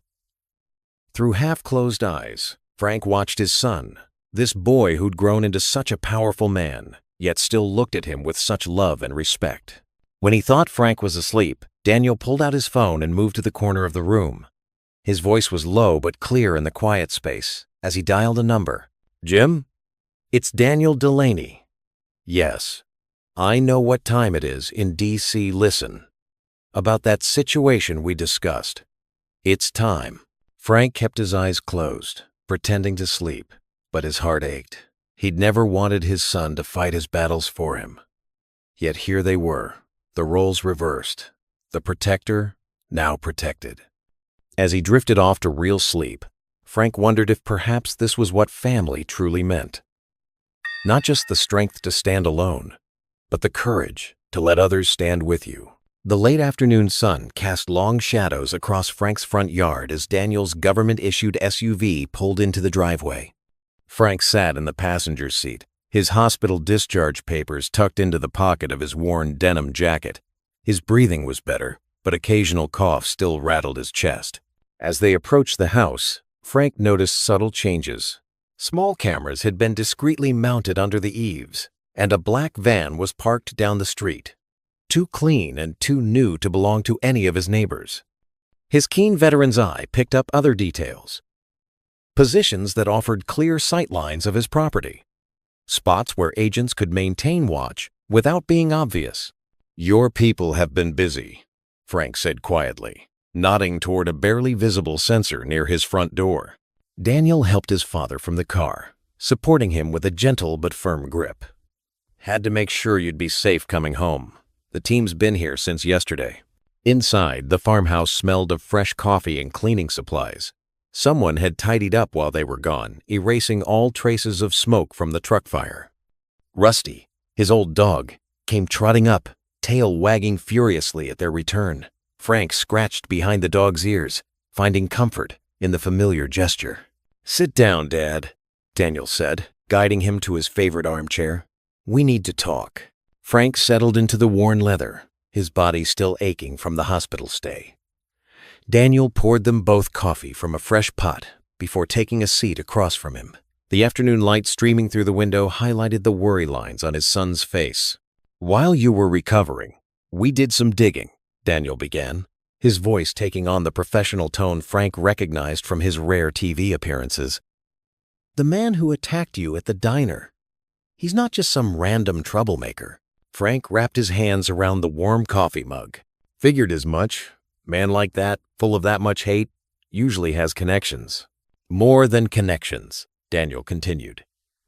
Through half-closed eyes, Frank watched his son, this boy who'd grown into such a powerful man, yet still looked at him with such love and respect. When he thought Frank was asleep, Daniel pulled out his phone and moved to the corner of the room. His voice was low but clear in the quiet space as he dialed a number. "Jim? It's Daniel Delaney." "Yes. I know what time it is in D.C. Listen. About that situation we discussed. It's time." Frank kept his eyes closed, pretending to sleep, but his heart ached. He'd never wanted his son to fight his battles for him. Yet here they were, the roles reversed, the protector now protected. As he drifted off to real sleep, Frank wondered if perhaps this was what family truly meant. Not just the strength to stand alone, but the courage to let others stand with you. The late afternoon sun cast long shadows across Frank's front yard as Daniel's government-issued SUV pulled into the driveway. Frank sat in the passenger's seat, his hospital discharge papers tucked into the pocket of his worn denim jacket. His breathing was better, but occasional coughs still rattled his chest. As they approached the house, Frank noticed subtle changes. Small cameras had been discreetly mounted under the eaves, and a black van was parked down the street. Too clean and too new to belong to any of his neighbors. His keen veteran's eye picked up other details. Positions that offered clear sight lines of his property. Spots where agents could maintain watch without being obvious. "Your people have been busy," Frank said quietly, nodding toward a barely visible sensor near his front door. Daniel helped his father from the car, supporting him with a gentle but firm grip. "Had to make sure you'd be safe coming home. The team's been here since yesterday." Inside, the farmhouse smelled of fresh coffee and cleaning supplies. Someone had tidied up while they were gone, erasing all traces of smoke from the truck fire. Rusty, his old dog, came trotting up, tail wagging furiously at their return. Frank scratched behind the dog's ears, finding comfort in the familiar gesture. "Sit down, Dad," Daniel said, guiding him to his favorite armchair. "We need to talk." Frank settled into the worn leather, his body still aching from the hospital stay. Daniel poured them both coffee from a fresh pot before taking a seat across from him. The afternoon light streaming through the window highlighted the worry lines on his son's face. "While you were recovering, we did some digging," Daniel began, his voice taking on the professional tone Frank recognized from his rare TV appearances. "The man who attacked you at the diner. He's not just some random troublemaker." Frank wrapped his hands around the warm coffee mug. "Figured as much. Man like that, full of that much hate, usually has connections." "More than connections," Daniel continued.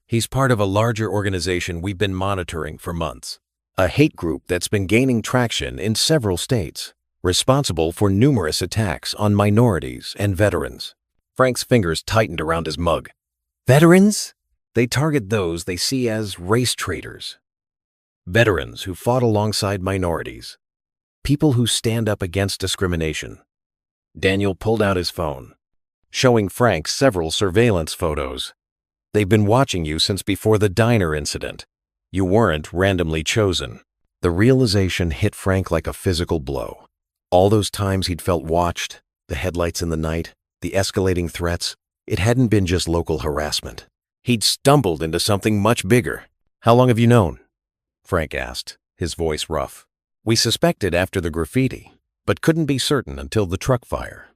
"He's part of a larger organization we've been monitoring for months. A hate group that's been gaining traction in several states, responsible for numerous attacks on minorities and veterans." Frank's fingers tightened around his mug. "Veterans?" "They target those they see as race traitors. Veterans who fought alongside minorities. People who stand up against discrimination." Daniel pulled out his phone, showing Frank several surveillance photos. "They've been watching you since before the diner incident. You weren't randomly chosen." The realization hit Frank like a physical blow. All those times he'd felt watched, the headlights in the night, the escalating threats, it hadn't been just local harassment. He'd stumbled into something much bigger. "How long have you known?" Frank asked, his voice rough. "We suspected after the graffiti, but couldn't be certain until the truck fire.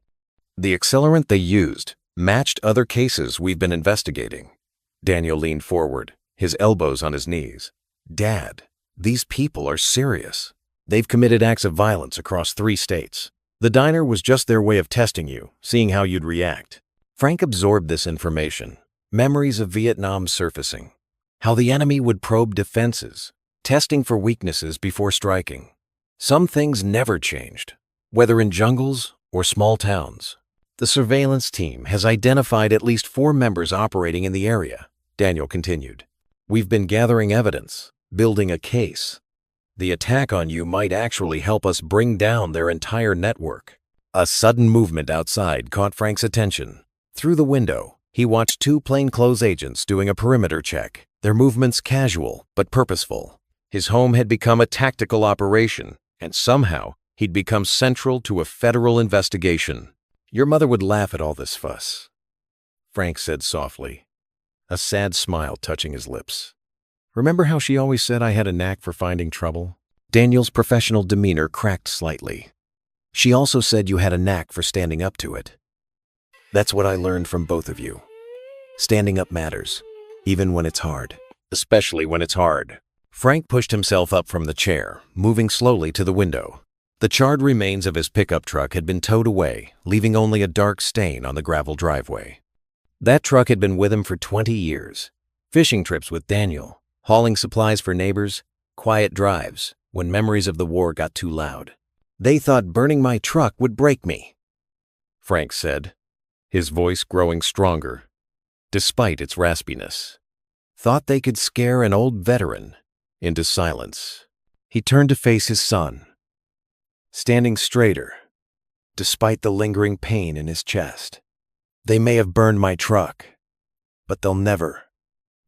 The accelerant they used matched other cases we've been investigating." Daniel leaned forward, his elbows on his knees. "Dad, these people are serious. They've committed acts of violence across 3 states. The diner was just their way of testing you, seeing how you'd react." Frank absorbed this information, memories of Vietnam surfacing, how the enemy would probe defenses, testing for weaknesses before striking. Some things never changed, whether in jungles or small towns. The surveillance team has identified at least 4 members operating in the area, Daniel continued. We've been gathering evidence, building a case. The attack on you might actually help us bring down their entire network. A sudden movement outside caught Frank's attention. Through the window, he watched 2 plainclothes agents doing a perimeter check, their movements casual but purposeful. His home had become a tactical operation, and somehow he'd become central to a federal investigation. Your mother would laugh at all this fuss, Frank said softly, a sad smile touching his lips. Remember how she always said I had a knack for finding trouble? Daniel's professional demeanor cracked slightly. She also said you had a knack for standing up to it. That's what I learned from both of you. Standing up matters, even when it's hard. Especially when it's hard. Frank pushed himself up from the chair, moving slowly to the window. The charred remains of his pickup truck had been towed away, leaving only a dark stain on the gravel driveway. That truck had been with him for 20 years. Fishing trips with Daniel, hauling supplies for neighbors, quiet drives when memories of the war got too loud. They thought burning my truck would break me, Frank said, his voice growing stronger, despite its raspiness. Thought they could scare an old veteran into silence. He turned to face his son, standing straighter, despite the lingering pain in his chest. They may have burned my truck, but they'll never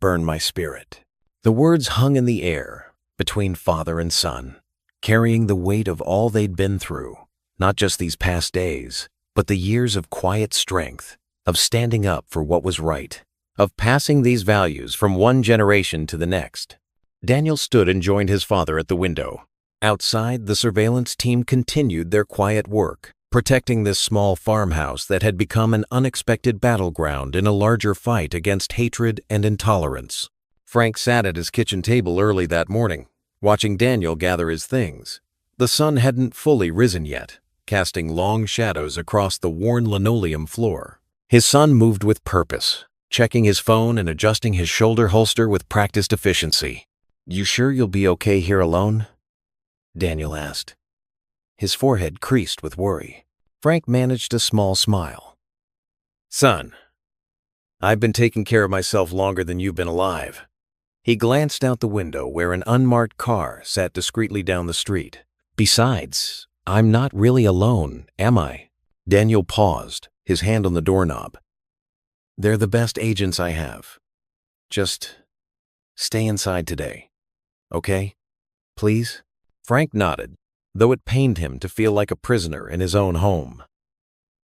burn my spirit. The words hung in the air between father and son, carrying the weight of all they'd been through, not just these past days, but the years of quiet strength, of standing up for what was right, of passing these values from one generation to the next. Daniel stood and joined his father at the window. Outside, the surveillance team continued their quiet work, protecting this small farmhouse that had become an unexpected battleground in a larger fight against hatred and intolerance. Frank sat at his kitchen table early that morning, watching Daniel gather his things. The sun hadn't fully risen yet, casting long shadows across the worn linoleum floor. His son moved with purpose, checking his phone and adjusting his shoulder holster with practiced efficiency. You sure you'll be okay here alone? Daniel asked. His forehead creased with worry. Frank managed a small smile. Son, I've been taking care of myself longer than you've been alive. He glanced out the window where an unmarked car sat discreetly down the street. Besides, I'm not really alone, am I? Daniel paused, his hand on the doorknob. They're the best agents I have. Just stay inside today, okay? Please? Frank nodded, though it pained him to feel like a prisoner in his own home.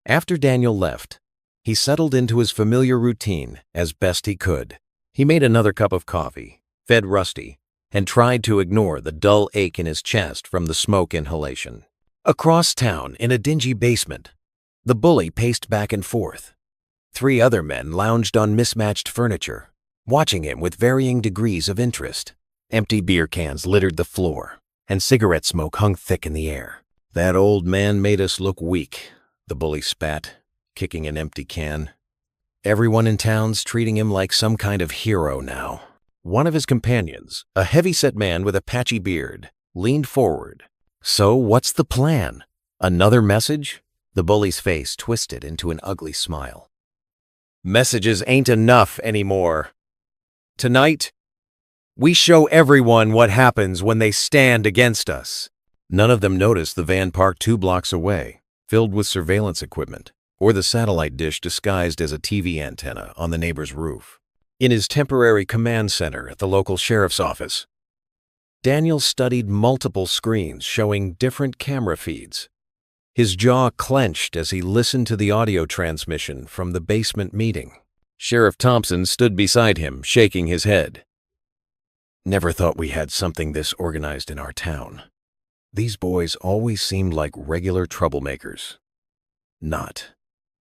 After Daniel left, he settled into his familiar routine as best he could. He made another cup of coffee, fed Rusty, and tried to ignore the dull ache in his chest from the smoke inhalation. Across town, in a dingy basement, the bully paced back and forth. 3 other men lounged on mismatched furniture, watching him with varying degrees of interest. Empty beer cans littered the floor, and cigarette smoke hung thick in the air. That old man made us look weak, the bully spat, kicking an empty can. Everyone in town's treating him like some kind of hero now. One of his companions, a heavy-set man with a patchy beard, leaned forward. So what's the plan? Another message? The bully's face twisted into an ugly smile. Messages ain't enough anymore. Tonight, we show everyone what happens when they stand against us. None of them noticed the van parked 2 blocks away, filled with surveillance equipment, or the satellite dish disguised as a TV antenna on the neighbor's roof. In his temporary command center at the local sheriff's office, Daniel studied multiple screens showing different camera feeds. His jaw clenched as he listened to the audio transmission from the basement meeting. Sheriff Thompson stood beside him, shaking his head. Never thought we had something this organized in our town. These boys always seemed like regular troublemakers. Not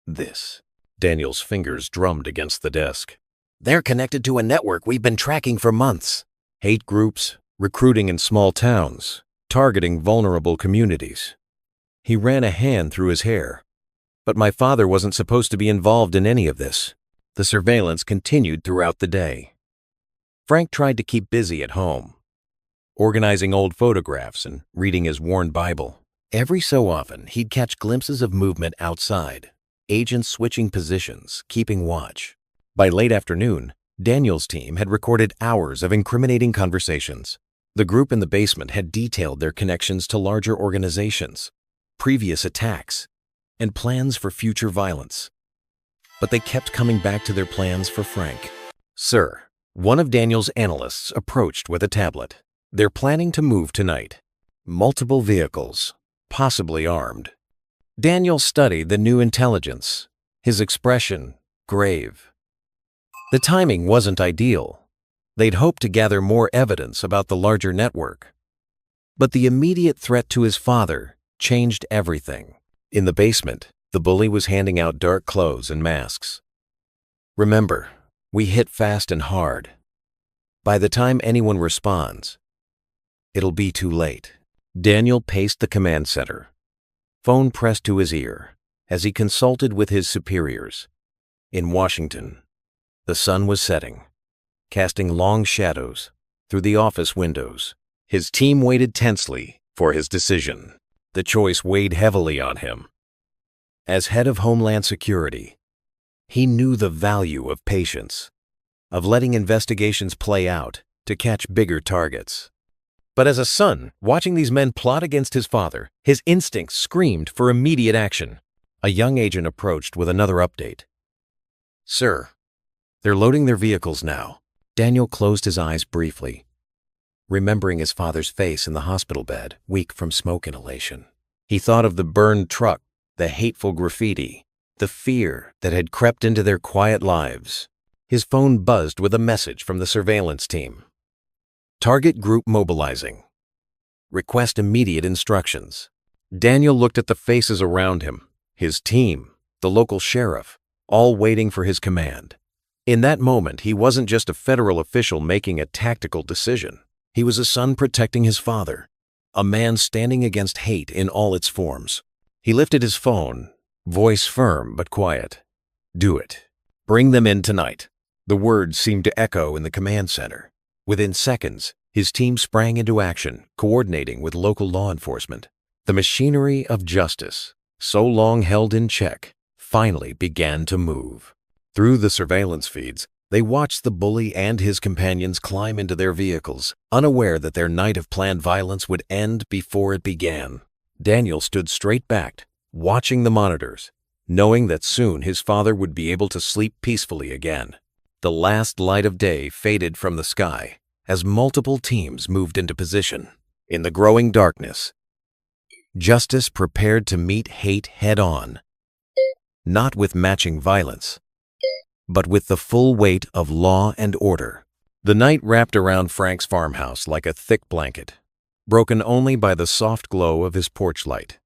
this. Daniel's fingers drummed against the desk. They're connected to a network we've been tracking for months. Hate groups, recruiting in small towns, targeting vulnerable communities. He ran a hand through his hair. But my father wasn't supposed to be involved in any of this. The surveillance continued throughout the day. Frank tried to keep busy at home, organizing old photographs and reading his worn Bible. Every so often, he'd catch glimpses of movement outside, agents switching positions, keeping watch. By late afternoon, Daniel's team had recorded hours of incriminating conversations. The group in the basement had detailed their connections to larger organizations, previous attacks, and plans for future violence. But they kept coming back to their plans for Frank. "Sir," one of Daniel's analysts approached with a tablet. "They're planning to move tonight. Multiple vehicles, possibly armed." Daniel studied the new intelligence, his expression grave. The timing wasn't ideal. They'd hoped to gather more evidence about the larger network. But the immediate threat to his father changed everything. In the basement, the bully was handing out dark clothes and masks. "Remember, we hit fast and hard. By the time anyone responds, it'll be too late." Daniel paced the command center, phone pressed to his ear, as he consulted with his superiors. In Washington, the sun was setting, casting long shadows through the office windows. His team waited tensely for his decision. The choice weighed heavily on him. As head of Homeland Security, he knew the value of patience, of letting investigations play out to catch bigger targets. But as a son, watching these men plot against his father, his instincts screamed for immediate action. A young agent approached with another update. "Sir, they're loading their vehicles now." Daniel closed his eyes briefly, remembering his father's face in the hospital bed, weak from smoke inhalation. He thought of the burned truck, the hateful graffiti, the fear that had crept into their quiet lives. His phone buzzed with a message from the surveillance team. "Target group mobilizing. Request immediate instructions." Daniel looked at the faces around him, his team, the local sheriff, all waiting for his command. In that moment, he wasn't just a federal official making a tactical decision. He was a son protecting his father, a man standing against hate in all its forms. He lifted his phone, voice firm but quiet. "Do it. Bring them in tonight." The words seemed to echo in the command center. Within seconds, his team sprang into action, coordinating with local law enforcement. The machinery of justice, so long held in check, finally began to move. Through the surveillance feeds, they watched the bully and his companions climb into their vehicles, unaware that their night of planned violence would end before it began. Daniel stood straight-backed, watching the monitors, knowing that soon his father would be able to sleep peacefully again. The last light of day faded from the sky as multiple teams moved into position. In the growing darkness, justice prepared to meet hate head-on, not with matching violence, but with the full weight of law and order. The night wrapped around Frank's farmhouse like a thick blanket, broken only by the soft glow of his porch light.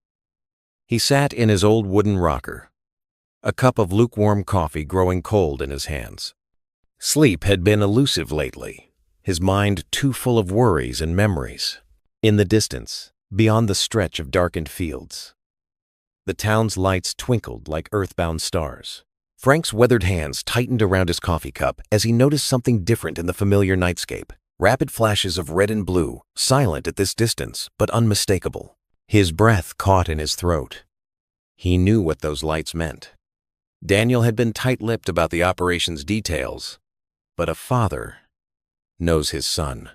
He sat in his old wooden rocker, a cup of lukewarm coffee growing cold in his hands. Sleep had been elusive lately, his mind too full of worries and memories. In the distance, beyond the stretch of darkened fields, the town's lights twinkled like earthbound stars. Frank's weathered hands tightened around his coffee cup as he noticed something different in the familiar nightscape. Rapid flashes of red and blue, silent at this distance, but unmistakable. His breath caught in his throat. He knew what those lights meant. Daniel had been tight-lipped about the operation's details, but a father knows his son.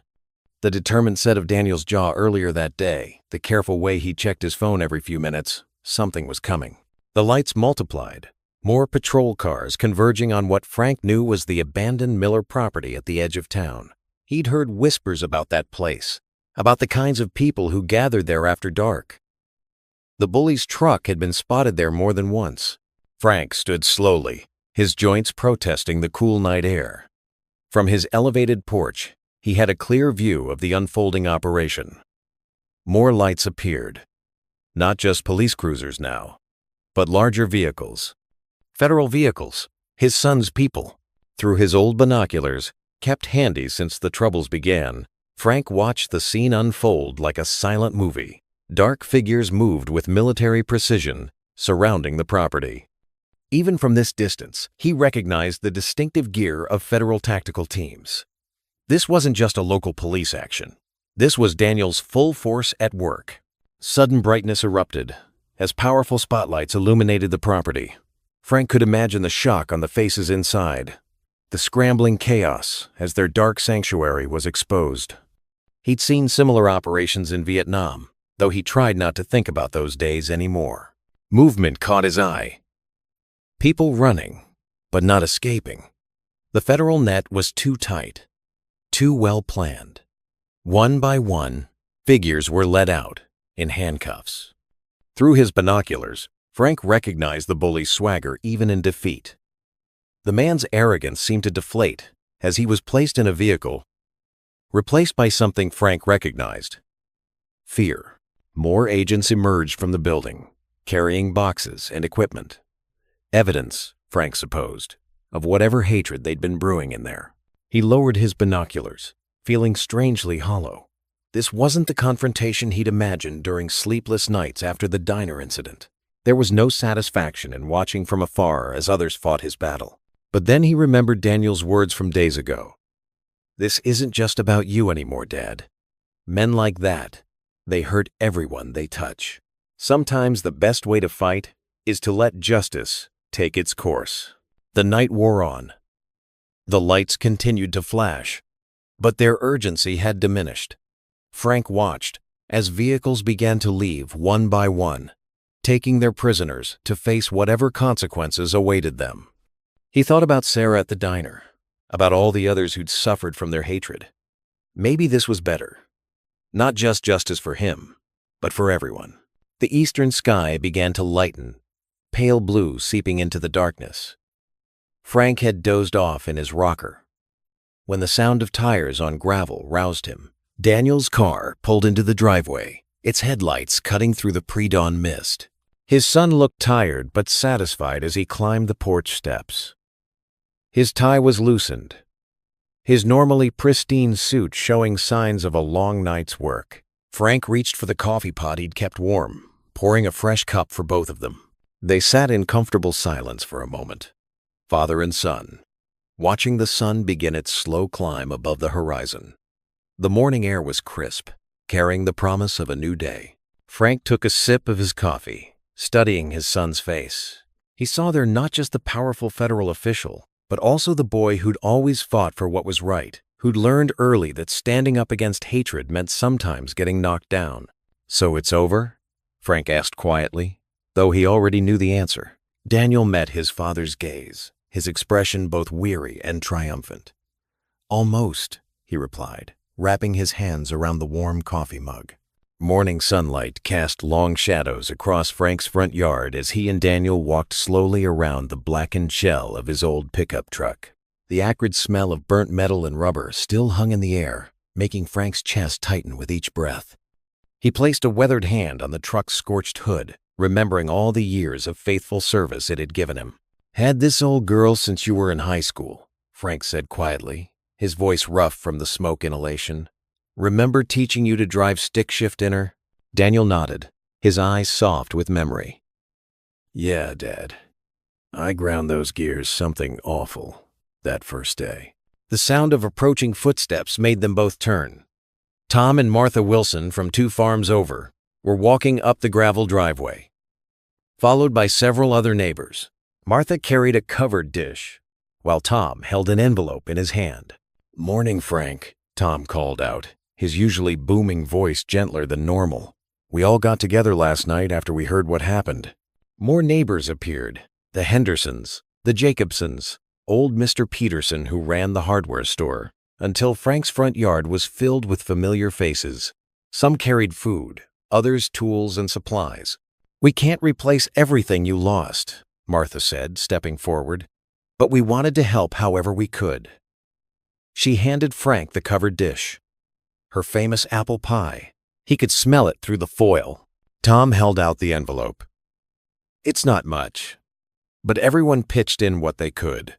The determined set of Daniel's jaw earlier that day, the careful way he checked his phone every few minutes, something was coming. The lights multiplied. More patrol cars converging on what Frank knew was the abandoned Miller property at the edge of town. He'd heard whispers about that place, about the kinds of people who gathered there after dark. The bully's truck had been spotted there more than once. Frank stood slowly, his joints protesting the cool night air. From his elevated porch, he had a clear view of the unfolding operation. More lights appeared. Not just police cruisers now, but larger vehicles. Federal vehicles, his son's people. Through his old binoculars, kept handy since the troubles began, Frank watched the scene unfold like a silent movie. Dark figures moved with military precision, surrounding the property. Even from this distance, he recognized the distinctive gear of federal tactical teams. This wasn't just a local police action. This was Daniel's full force at work. Sudden brightness erupted as powerful spotlights illuminated the property. Frank could imagine the shock on the faces inside, the scrambling chaos as their dark sanctuary was exposed. He'd seen similar operations in Vietnam, though he tried not to think about those days anymore. Movement caught his eye. People running, but not escaping. The federal net was too tight, too well planned. One by one, figures were led out in handcuffs. Through his binoculars, Frank recognized the bully's swagger even in defeat. The man's arrogance seemed to deflate as he was placed in a vehicle, replaced by something Frank recognized: fear. More agents emerged from the building, carrying boxes and equipment. Evidence, Frank supposed, of whatever hatred they'd been brewing in there. He lowered his binoculars, feeling strangely hollow. This wasn't the confrontation he'd imagined during sleepless nights after the diner incident. There was no satisfaction in watching from afar as others fought his battle. But then he remembered Daniel's words from days ago. "This isn't just about you anymore, Dad. Men like that, they hurt everyone they touch. Sometimes the best way to fight is to let justice take its course." The night wore on. The lights continued to flash, but their urgency had diminished. Frank watched as vehicles began to leave one by one, taking their prisoners to face whatever consequences awaited them. He thought about Sarah at the diner, about all the others who'd suffered from their hatred. Maybe this was better. Not just justice for him, but for everyone. The eastern sky began to lighten, pale blue seeping into the darkness. Frank had dozed off in his rocker when the sound of tires on gravel roused him. Daniel's car pulled into the driveway, its headlights cutting through the pre-dawn mist. His son looked tired but satisfied as he climbed the porch steps. His tie was loosened, his normally pristine suit showing signs of a long night's work. Frank reached for the coffee pot he'd kept warm, pouring a fresh cup for both of them. They sat in comfortable silence for a moment, father and son, watching the sun begin its slow climb above the horizon. The morning air was crisp, carrying the promise of a new day. Frank took a sip of his coffee, studying his son's face. He saw there not just the powerful federal official, but also the boy who'd always fought for what was right, who'd learned early that standing up against hatred meant sometimes getting knocked down. "So it's over?" Frank asked quietly, though he already knew the answer. Daniel met his father's gaze, his expression both weary and triumphant. "Almost," he replied, wrapping his hands around the warm coffee mug. Morning sunlight cast long shadows across Frank's front yard as he and Daniel walked slowly around the blackened shell of his old pickup truck. The acrid smell of burnt metal and rubber still hung in the air, making Frank's chest tighten with each breath. He placed a weathered hand on the truck's scorched hood, remembering all the years of faithful service it had given him. "Had this old girl since you were in high school," Frank said quietly, his voice rough from the smoke inhalation. "Remember teaching you to drive stick shift in her?" Daniel nodded, his eyes soft with memory. "Yeah, Dad. I ground those gears something awful that first day." The sound of approaching footsteps made them both turn. Tom and Martha Wilson from 2 farms over were walking up the gravel driveway, followed by several other neighbors. Martha carried a covered dish, while Tom held an envelope in his hand. "Morning, Frank," Tom called out, his usually booming voice gentler than normal. "We all got together last night after we heard what happened." More neighbors appeared: the Hendersons, the Jacobsons, old Mr. Peterson who ran the hardware store, until Frank's front yard was filled with familiar faces. Some carried food, others tools and supplies. "We can't replace everything you lost," Martha said, stepping forward, "but we wanted to help however we could." She handed Frank the covered dish, her famous apple pie. He could smell it through the foil. Tom held out the envelope. "It's not much, but everyone pitched in what they could.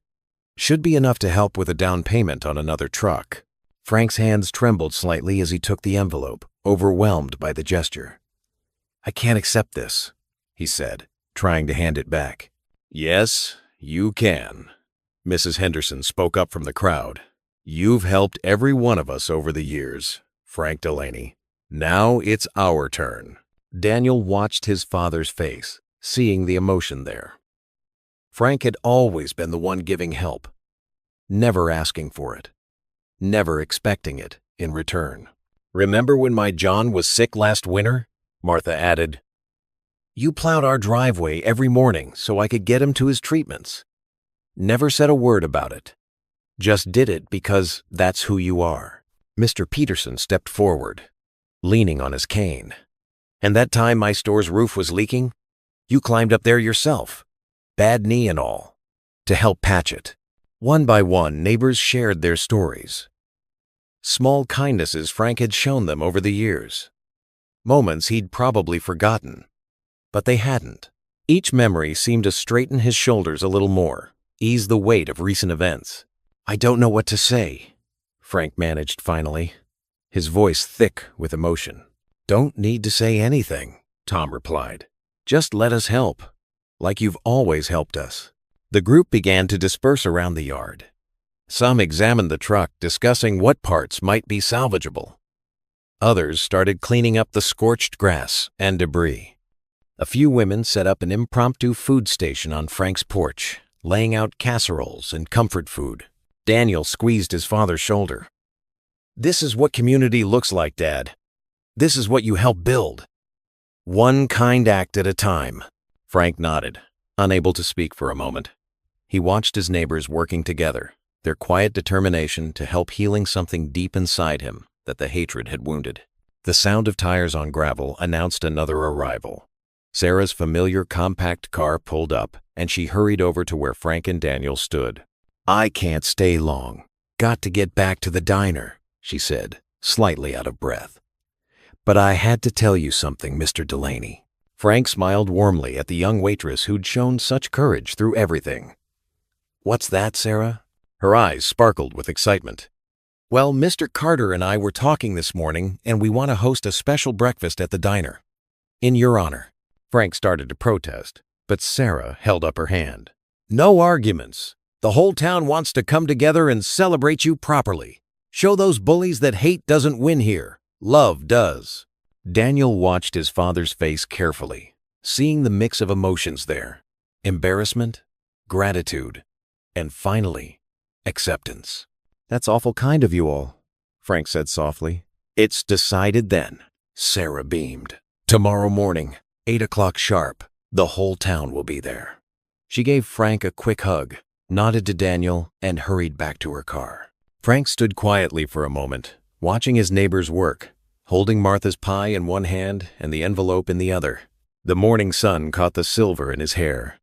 Should be enough to help with a down payment on another truck." Frank's hands trembled slightly as he took the envelope, overwhelmed by the gesture. "I can't accept this," he said, trying to hand it back. "Yes, you can," Mrs. Henderson spoke up from the crowd. "You've helped every one of us over the years, Frank Delaney. Now it's our turn." Daniel watched his father's face, seeing the emotion there. Frank had always been the one giving help, never asking for it, never expecting it in return. "Remember when my John was sick last winter?" Martha added. "You plowed our driveway every morning so I could get him to his treatments. Never said a word about it. Just did it because that's who you are." Mr. Peterson stepped forward, leaning on his cane. "And that time my store's roof was leaking, you climbed up there yourself, bad knee and all, to help patch it." One by one, neighbors shared their stories. Small kindnesses Frank had shown them over the years. Moments he'd probably forgotten, but they hadn't. Each memory seemed to straighten his shoulders a little more, ease the weight of recent events. "I don't know what to say," Frank managed finally, his voice thick with emotion. "Don't need to say anything," Tom replied. "Just let us help, like you've always helped us." The group began to disperse around the yard. Some examined the truck, discussing what parts might be salvageable. Others started cleaning up the scorched grass and debris. A few women set up an impromptu food station on Frank's porch, laying out casseroles and comfort food. Daniel squeezed his father's shoulder. "This is what community looks like, Dad. This is what you help build. One kind act at a time." Frank nodded, unable to speak for a moment. He watched his neighbors working together, their quiet determination to help healing something deep inside him that the hatred had wounded. The sound of tires on gravel announced another arrival. Sarah's familiar compact car pulled up, and she hurried over to where Frank and Daniel stood. "I can't stay long. Got to get back to the diner," she said, slightly out of breath. "But I had to tell you something, Mr. Delaney." Frank smiled warmly at the young waitress who'd shown such courage through everything. "What's that, Sarah?" Her eyes sparkled with excitement. "Well, Mr. Carter and I were talking this morning, and we want to host a special breakfast at the diner. In your honor." Frank started to protest, but Sarah held up her hand. "No arguments. The whole town wants to come together and celebrate you properly. Show those bullies that hate doesn't win here. Love does." Daniel watched his father's face carefully, seeing the mix of emotions there: embarrassment, gratitude, and finally, acceptance. "That's awful kind of you all," Frank said softly. "It's decided then." Sarah beamed. "Tomorrow morning, 8 o'clock sharp, the whole town will be there." She gave Frank a quick hug, nodded to Daniel, and hurried back to her car. Frank stood quietly for a moment, watching his neighbors work, holding Martha's pie in one hand and the envelope in the other. The morning sun caught the silver in his hair,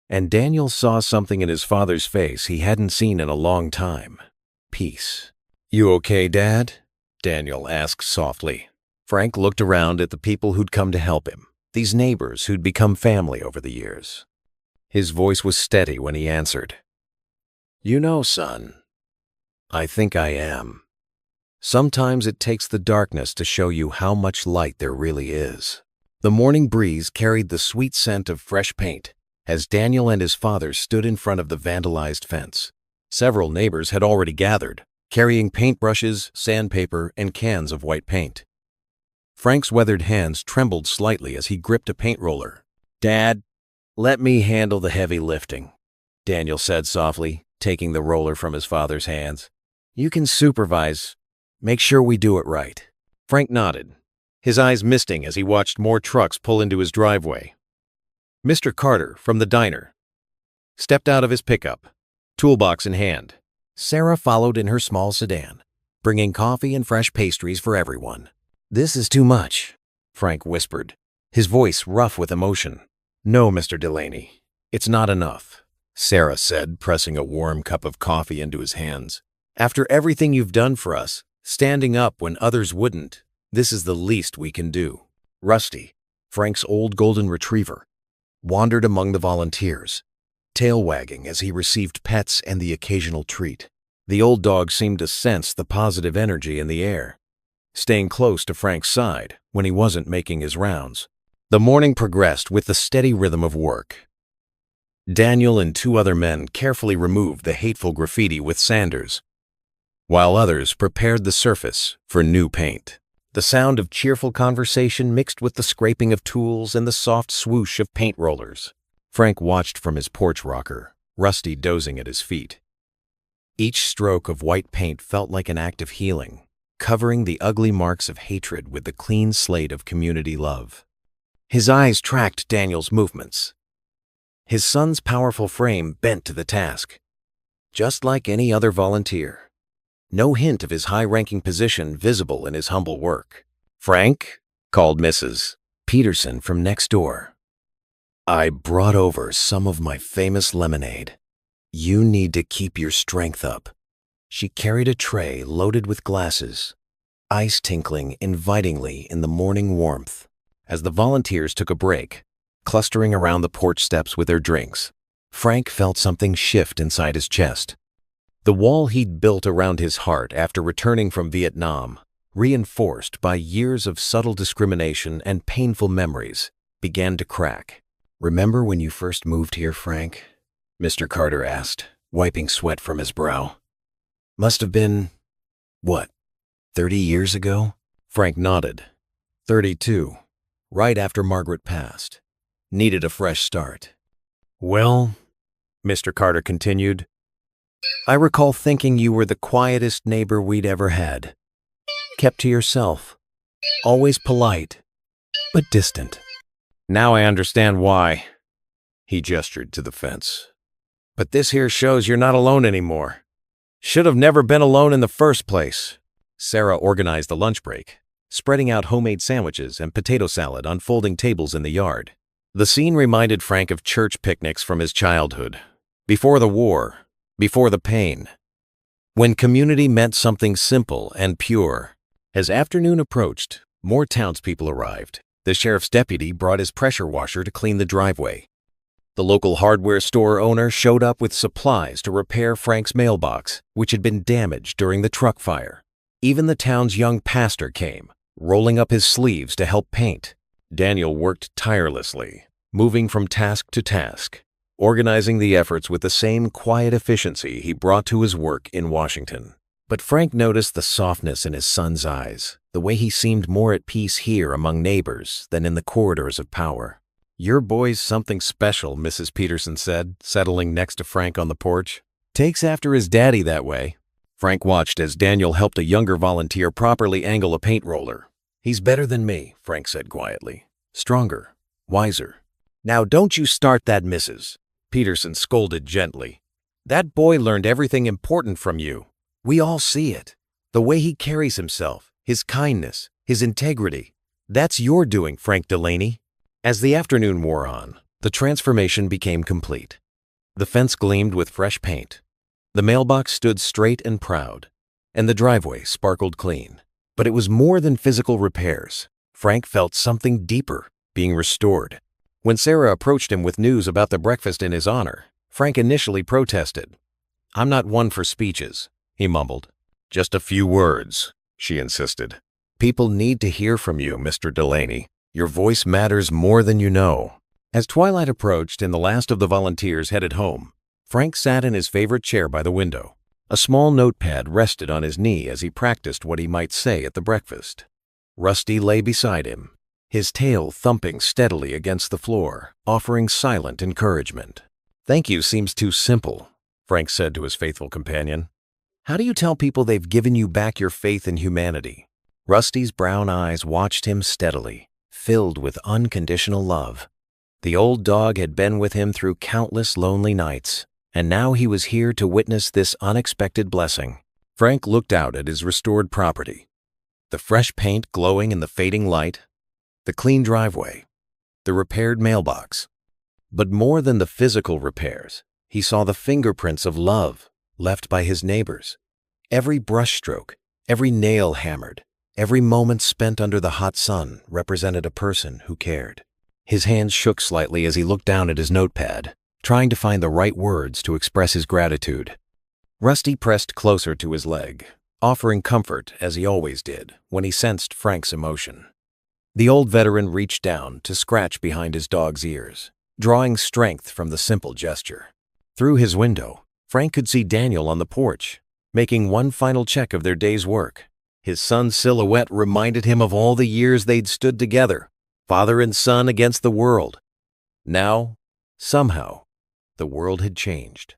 and Daniel saw something in his father's face he hadn't seen in a long time: peace. "You okay, Dad?" Daniel asked softly. Frank looked around at the people who'd come to help him, these neighbors who'd become family over the years. His voice was steady when he answered. "You know, son, I think I am. Sometimes it takes the darkness to show you how much light there really is." The morning breeze carried the sweet scent of fresh paint as Daniel and his father stood in front of the vandalized fence. Several neighbors had already gathered, carrying paintbrushes, sandpaper, and cans of white paint. Frank's weathered hands trembled slightly as he gripped a paint roller. "Dad, let me handle the heavy lifting," Daniel said softly, taking the roller from his father's hands. "You can supervise. Make sure we do it right." Frank nodded, his eyes misting as he watched more trucks pull into his driveway. Mr. Carter, from the diner, stepped out of his pickup, toolbox in hand. Sarah followed in her small sedan, bringing coffee and fresh pastries for everyone. "This is too much," Frank whispered, his voice rough with emotion. "No, Mr. Delaney, it's not enough," Sarah said, pressing a warm cup of coffee into his hands. "After everything you've done for us, standing up when others wouldn't, this is the least we can do." Rusty, Frank's old golden retriever, wandered among the volunteers, tail wagging as he received pets and the occasional treat. The old dog seemed to sense the positive energy in the air, staying close to Frank's side when he wasn't making his rounds. The morning progressed with the steady rhythm of work. Daniel and 2 other men carefully removed the hateful graffiti with sanders, while others prepared the surface for new paint. The sound of cheerful conversation mixed with the scraping of tools and the soft swoosh of paint rollers. Frank watched from his porch rocker, Rusty dozing at his feet. Each stroke of white paint felt like an act of healing, covering the ugly marks of hatred with the clean slate of community love. His eyes tracked Daniel's movements. His son's powerful frame bent to the task, just like any other volunteer. No hint of his high-ranking position visible in his humble work. "Frank," called Mrs. Peterson from next door. "I brought over some of my famous lemonade. You need to keep your strength up." She carried a tray loaded with glasses, ice tinkling invitingly in the morning warmth. As the volunteers took a break, clustering around the porch steps with their drinks, Frank felt something shift inside his chest. The wall he'd built around his heart after returning from Vietnam, reinforced by years of subtle discrimination and painful memories, began to crack. "Remember when you first moved here, Frank?" Mr. Carter asked, wiping sweat from his brow. "Must have been, 30 years ago?" Frank nodded. 32, right after Margaret passed. Needed a fresh start. "Well," Mr. Carter continued, "I recall thinking you were the quietest neighbor we'd ever had. Kept to yourself. Always polite, but distant. Now I understand why." He gestured to the fence. "But this here shows you're not alone anymore. Should have never been alone in the first place." Sarah organized the lunch break, spreading out homemade sandwiches and potato salad on folding tables in the yard. The scene reminded Frank of church picnics from his childhood. Before the war, before the pain. When community meant something simple and pure. As afternoon approached, more townspeople arrived. The sheriff's deputy brought his pressure washer to clean the driveway. The local hardware store owner showed up with supplies to repair Frank's mailbox, which had been damaged during the truck fire. Even the town's young pastor came, rolling up his sleeves to help paint. Daniel worked tirelessly, moving from task to task, organizing the efforts with the same quiet efficiency he brought to his work in Washington. But Frank noticed the softness in his son's eyes, the way he seemed more at peace here among neighbors than in the corridors of power. "Your boy's something special," Mrs. Peterson said, settling next to Frank on the porch. "Takes after his daddy that way." Frank watched as Daniel helped a younger volunteer properly angle a paint roller. "He's better than me," Frank said quietly. "Stronger, wiser." "Now don't you start that, Mrs. Peterson scolded gently. "That boy learned everything important from you. We all see it. The way he carries himself, his kindness, his integrity. That's your doing, Frank Delaney." As the afternoon wore on, the transformation became complete. The fence gleamed with fresh paint. The mailbox stood straight and proud, and the driveway sparkled clean. But it was more than physical repairs. Frank felt something deeper, being restored. When Sarah approached him with news about the breakfast in his honor, Frank initially protested. "I'm not one for speeches," he mumbled. "Just a few words," she insisted. "People need to hear from you, Mr. Delaney. Your voice matters more than you know." As twilight approached and the last of the volunteers headed home, Frank sat in his favorite chair by the window. A small notepad rested on his knee as he practiced what he might say at the breakfast. Rusty lay beside him, his tail thumping steadily against the floor, offering silent encouragement. "Thank you seems too simple," Frank said to his faithful companion. "How do you tell people they've given you back your faith in humanity?" Rusty's brown eyes watched him steadily, filled with unconditional love. The old dog had been with him through countless lonely nights, and now he was here to witness this unexpected blessing. Frank looked out at his restored property. The fresh paint glowing in the fading light, the clean driveway, the repaired mailbox. But more than the physical repairs, he saw the fingerprints of love left by his neighbors. Every brushstroke, every nail hammered, every moment spent under the hot sun represented a person who cared. His hands shook slightly as he looked down at his notepad, trying to find the right words to express his gratitude. Rusty pressed closer to his leg, offering comfort as he always did when he sensed Frank's emotion. The old veteran reached down to scratch behind his dog's ears, drawing strength from the simple gesture. Through his window, Frank could see Daniel on the porch, making one final check of their day's work. His son's silhouette reminded him of all the years they'd stood together, father and son against the world. Now, Somehow, the world had changed.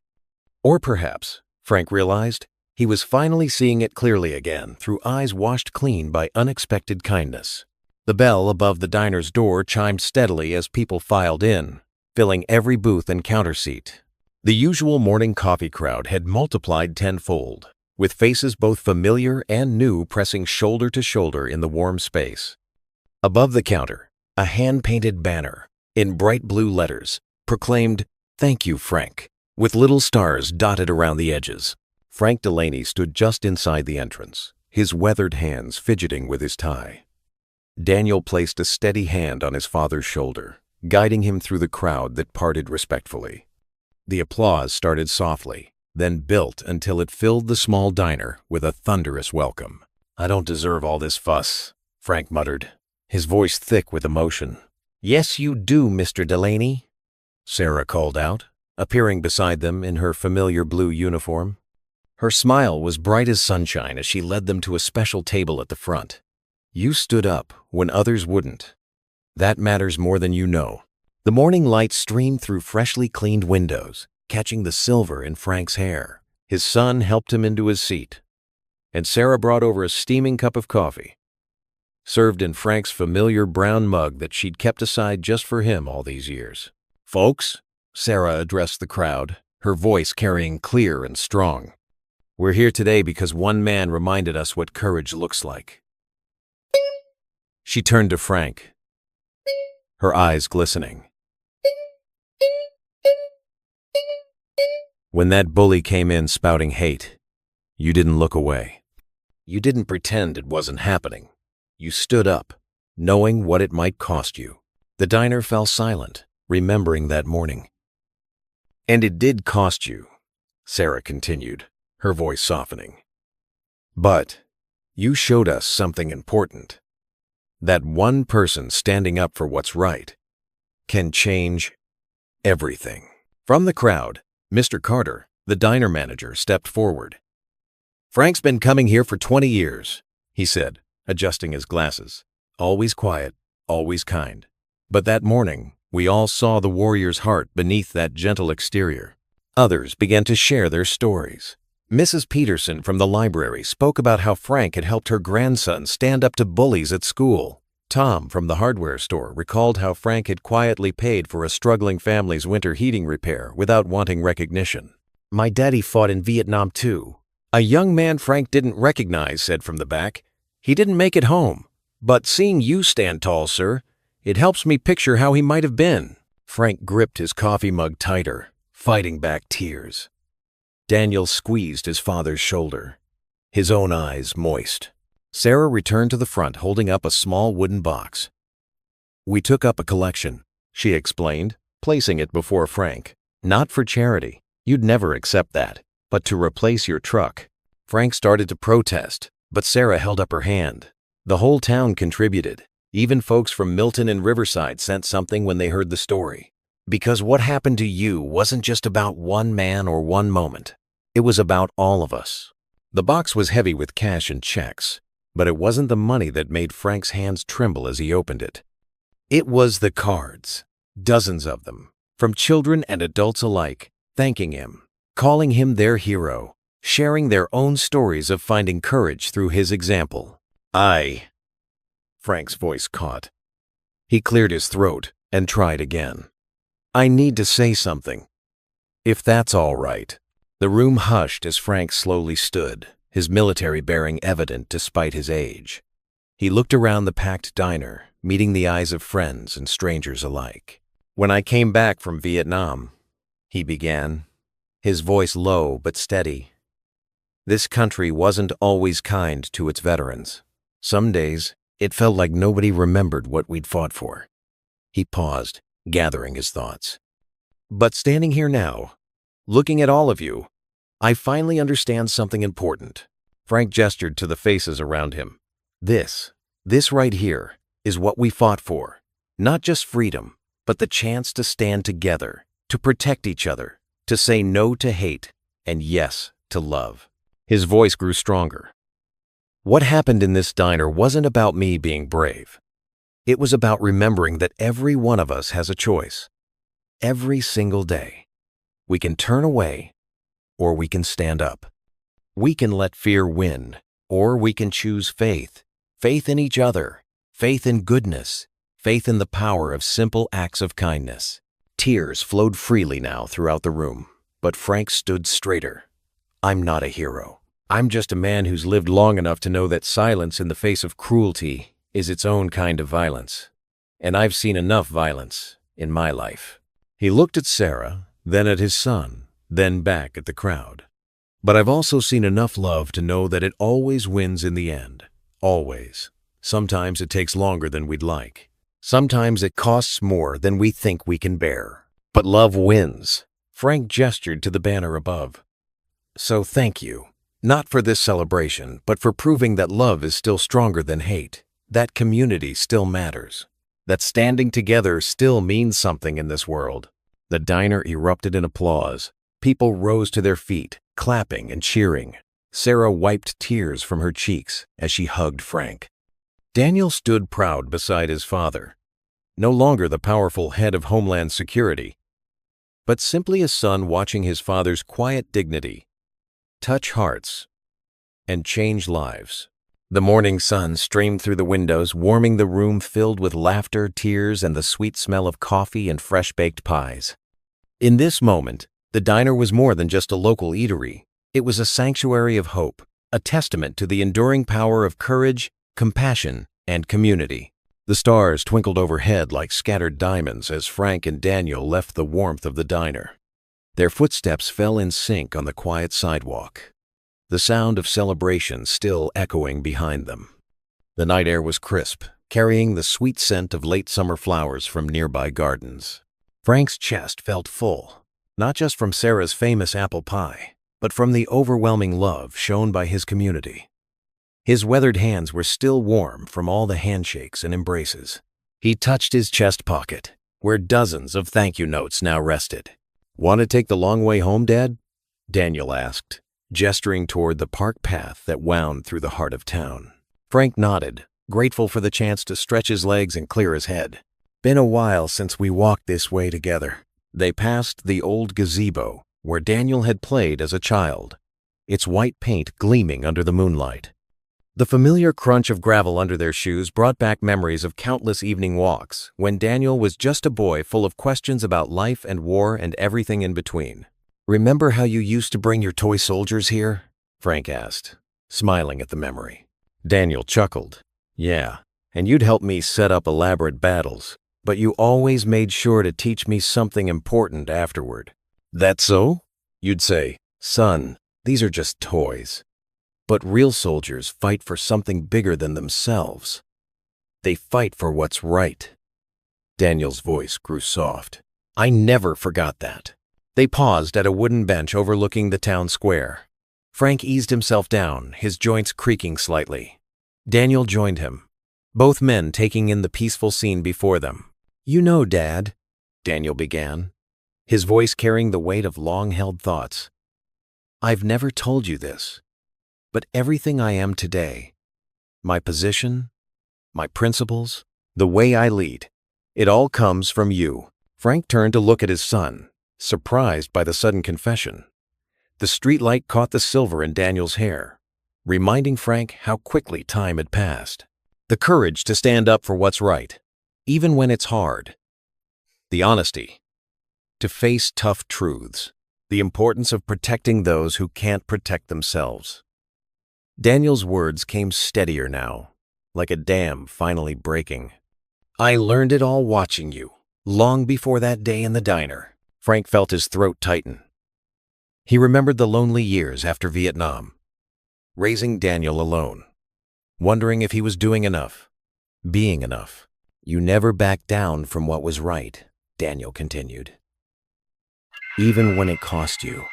Or perhaps, Frank realized, he was finally seeing it clearly again through eyes washed clean by unexpected kindness. The bell above the diner's door chimed steadily as people filed in, filling every booth and counter seat. The usual morning coffee crowd had multiplied tenfold, with faces both familiar and new pressing shoulder to shoulder in the warm space. Above the counter, a hand-painted banner, in bright blue letters, proclaimed, "Thank you, Frank," with little stars dotted around the edges. Frank Delaney stood just inside the entrance, his weathered hands fidgeting with his tie. Daniel placed a steady hand on his father's shoulder, guiding him through the crowd that parted respectfully. The applause started softly, then built until it filled the small diner with a thunderous welcome. "I don't deserve all this fuss," Frank muttered, his voice thick with emotion. "Yes, you do, Mr. Delaney," Sarah called out, appearing beside them in her familiar blue uniform. Her smile was bright as sunshine as she led them to a special table at the front. "You stood up when others wouldn't. That matters more than you know." The morning light streamed through freshly cleaned windows, catching the silver in Frank's hair. His son helped him into his seat, and Sarah brought over a steaming cup of coffee, served in Frank's familiar brown mug that she'd kept aside just for him all these years. "Folks," Sarah addressed the crowd, her voice carrying clear and strong, "we're here today because one man reminded us what courage looks like." She turned to Frank, her eyes glistening. "When that bully came in spouting hate, you didn't look away. You didn't pretend it wasn't happening. You stood up, knowing what it might cost you." The diner fell silent, remembering that morning. "And it did cost you," Sarah continued, her voice softening. "But you showed us something important. That one person standing up for what's right can change everything." From the crowd, Mr. Carter, the diner manager, stepped forward. "Frank's been coming here for 20 years, he said, adjusting his glasses. "Always quiet, always kind. But that morning, we all saw the warrior's heart beneath that gentle exterior." Others began to share their stories. Mrs. Peterson from the library spoke about how Frank had helped her grandson stand up to bullies at school. Tom from the hardware store recalled how Frank had quietly paid for a struggling family's winter heating repair without wanting recognition. "My daddy fought in Vietnam too," A young man Frank didn't recognize said from the back. "He didn't make it home, but seeing you stand tall, sir, it helps me picture how he might have been." Frank gripped his coffee mug tighter, fighting back tears. Daniel squeezed his father's shoulder, his own eyes moist. Sarah returned to the front holding up a small wooden box. "We took up a collection," she explained, placing it before Frank. "Not for charity. You'd never accept that. But to replace your truck." Frank started to protest, but Sarah held up her hand. The whole town contributed. Even folks from Milton and Riverside sent something when they heard the story. Because what happened to you wasn't just about one man or one moment. It was about all of us. The box was heavy with cash and checks, but it wasn't the money that made Frank's hands tremble as he opened it. It was the cards, dozens of them, from children and adults alike, thanking him, calling him their hero, sharing their own stories of finding courage through his example. Frank's voice caught. He cleared his throat and tried again. "I need to say something, if that's all right." The room hushed as Frank slowly stood, his military bearing evident despite his age. He looked around the packed diner, meeting the eyes of friends and strangers alike. "When I came back from Vietnam," he began, his voice low but steady, "this country wasn't always kind to its veterans. Some days, it felt like nobody remembered what we'd fought for." He paused, gathering his thoughts. "But standing here now, looking at all of you, I finally understand something important." Frank gestured to the faces around him. This right here, is what we fought for. Not just freedom, but the chance to stand together, to protect each other, to say no to hate, and yes to love." His voice grew stronger. "What happened in this diner wasn't about me being brave. It was about remembering that every one of us has a choice. every single day. We can turn away, or we can stand up. We can let fear win, or we can choose faith. Faith in each other, faith in goodness, faith in the power of simple acts of kindness. Tears flowed freely now throughout the room, but Frank stood straighter. I'm not a hero. I'm just a man who's lived long enough to know that silence in the face of cruelty is its own kind of violence. And I've seen enough violence in my life. He looked at Sarah, then at his son, then back at the crowd. But I've also seen enough love to know that it always wins in the end. Always. Sometimes it takes longer than we'd like. Sometimes it costs more than we think we can bear. But love wins. Frank gestured to the banner above. So thank you. Not for this celebration, but for proving that love is still stronger than hate. That community still matters. That standing together still means something in this world. The diner erupted in applause. People rose to their feet, clapping and cheering. Sarah wiped tears from her cheeks as she hugged Frank. Daniel stood proud beside his father, no longer the powerful head of Homeland Security, but simply a son watching his father's quiet dignity touch hearts and change lives. The morning sun streamed through the windows, warming the room filled with laughter, tears, and the sweet smell of coffee and fresh-baked pies. In this moment, the diner was more than just a local eatery. It was a sanctuary of hope, a testament to the enduring power of courage, compassion, and community. The stars twinkled overhead like scattered diamonds as Frank and Daniel left the warmth of the diner. Their footsteps fell in sync on the quiet sidewalk, the sound of celebration still echoing behind them. The night air was crisp, carrying the sweet scent of late summer flowers from nearby gardens. Frank's chest felt full, not just from Sarah's famous apple pie, but from the overwhelming love shown by his community. His weathered hands were still warm from all the handshakes and embraces. He touched his chest pocket, where dozens of thank you notes now rested. Want to take the long way home, Dad? Daniel asked, gesturing toward the park path that wound through the heart of town. Frank nodded, grateful for the chance to stretch his legs and clear his head. Been a while since we walked this way together. They passed the old gazebo where Daniel had played as a child, its white paint gleaming under the moonlight. The familiar crunch of gravel under their shoes brought back memories of countless evening walks when Daniel was just a boy full of questions about life and war and everything in between. Remember how you used to bring your toy soldiers here? Frank asked, smiling at the memory. Daniel chuckled. Yeah, and you'd help me set up elaborate battles, but you always made sure to teach me something important afterward. That so? You'd say, son, these are just toys. But real soldiers fight for something bigger than themselves. They fight for what's right. Daniel's voice grew soft. I never forgot that. They paused at a wooden bench overlooking the town square. Frank eased himself down, his joints creaking slightly. Daniel joined him, both men taking in the peaceful scene before them. You know, Dad, Daniel began, his voice carrying the weight of long-held thoughts. I've never told you this. But everything I am today, my position, my principles, the way I lead, it all comes from you. Frank turned to look at his son, surprised by the sudden confession. The streetlight caught the silver in Daniel's hair, reminding Frank how quickly time had passed. The courage to stand up for what's right, even when it's hard. The honesty to face tough truths. The importance of protecting those who can't protect themselves. Daniel's words came steadier now, like a dam finally breaking. I learned it all watching you, long before that day in the diner. Frank felt his throat tighten. He remembered the lonely years after Vietnam, raising Daniel alone, wondering if he was doing enough, being enough. You never backed down from what was right, Daniel continued. Even when it cost you.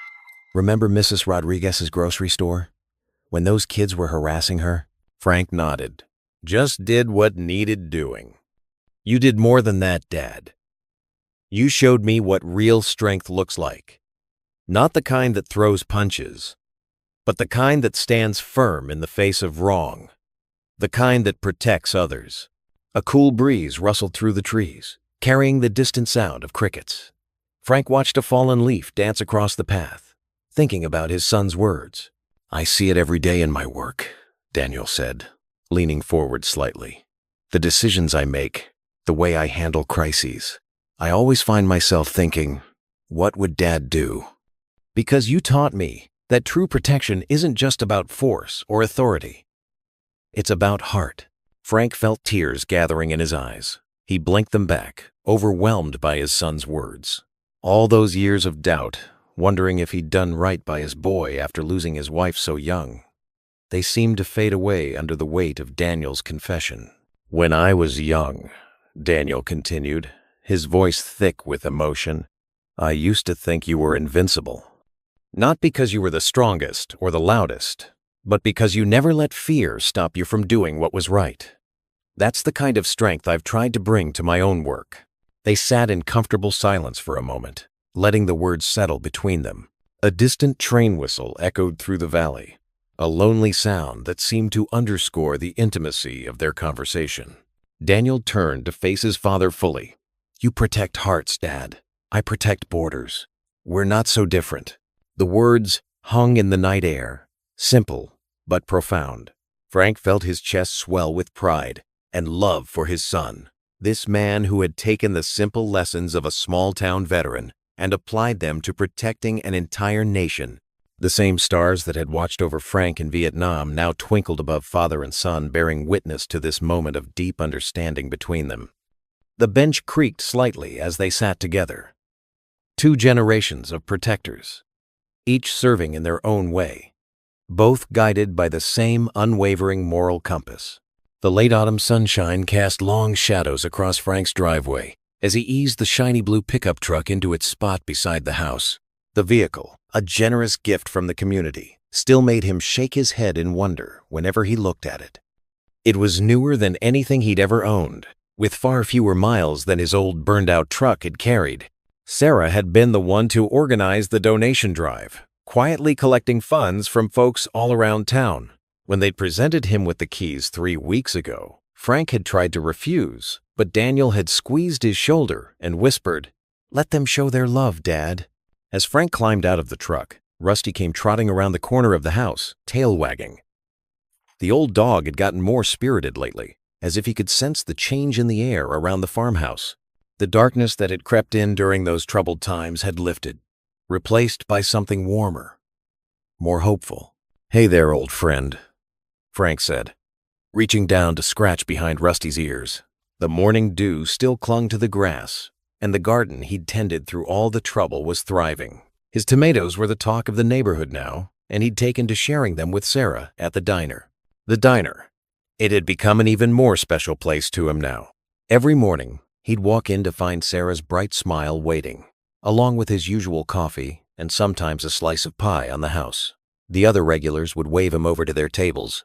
Remember Mrs. Rodriguez's grocery store? When those kids were harassing her? Frank nodded. Just did what needed doing. You did more than that, Dad. You showed me what real strength looks like. Not the kind that throws punches, but the kind that stands firm in the face of wrong. The kind that protects others. A cool breeze rustled through the trees, carrying the distant sound of crickets. Frank watched a fallen leaf dance across the path, thinking about his son's words. "I see it every day in my work," Daniel said, leaning forward slightly. "The decisions I make, the way I handle crises. I always find myself thinking, what would Dad do?" "Because you taught me that true protection isn't just about force or authority. It's about heart." Frank felt tears gathering in his eyes. He blinked them back, overwhelmed by his son's words. All those years of doubt, wondering if he'd done right by his boy after losing his wife so young. They seemed to fade away under the weight of Daniel's confession. "When I was young," Daniel continued, his voice thick with emotion, "I used to think you were invincible. Not because you were the strongest or the loudest, but because you never let fear stop you from doing what was right. That's the kind of strength I've tried to bring to my own work." They sat in comfortable silence for a moment, letting the words settle between them. A distant train whistle echoed through the valley, a lonely sound that seemed to underscore the intimacy of their conversation. Daniel turned to face his father fully. "You protect hearts, Dad. I protect borders. We're not so different." The words hung in the night air, simple but profound. Frank felt his chest swell with pride and love for his son, this man who had taken the simple lessons of a small-town veteran and applied them to protecting an entire nation. The same stars that had watched over Frank in Vietnam now twinkled above father and son, bearing witness to this moment of deep understanding between them. The bench creaked slightly as they sat together. Two generations of protectors, each serving in their own way, both guided by the same unwavering moral compass. The late autumn sunshine cast long shadows across Frank's driveway as he eased the shiny blue pickup truck into its spot beside the house. The vehicle, a generous gift from the community, still made him shake his head in wonder whenever he looked at it. It was newer than anything he'd ever owned, with far fewer miles than his old burned-out truck had carried. Sarah had been the one to organize the donation drive, quietly collecting funds from folks all around town. When they'd presented him with the keys 3 weeks ago, Frank had tried to refuse, but Daniel had squeezed his shoulder and whispered, "Let them show their love, Dad." As Frank climbed out of the truck, Rusty came trotting around the corner of the house, tail wagging. The old dog had gotten more spirited lately, as if he could sense the change in the air around the farmhouse. The darkness that had crept in during those troubled times had lifted, replaced by something warmer, more hopeful. "Hey there, old friend," Frank said, reaching down to scratch behind Rusty's ears. The morning dew still clung to the grass, and the garden he'd tended through all the trouble was thriving. His tomatoes were the talk of the neighborhood now, and he'd taken to sharing them with Sarah at the diner. The diner. It had become an even more special place to him now. Every morning, he'd walk in to find Sarah's bright smile waiting, along with his usual coffee and sometimes a slice of pie on the house. The other regulars would wave him over to their tables,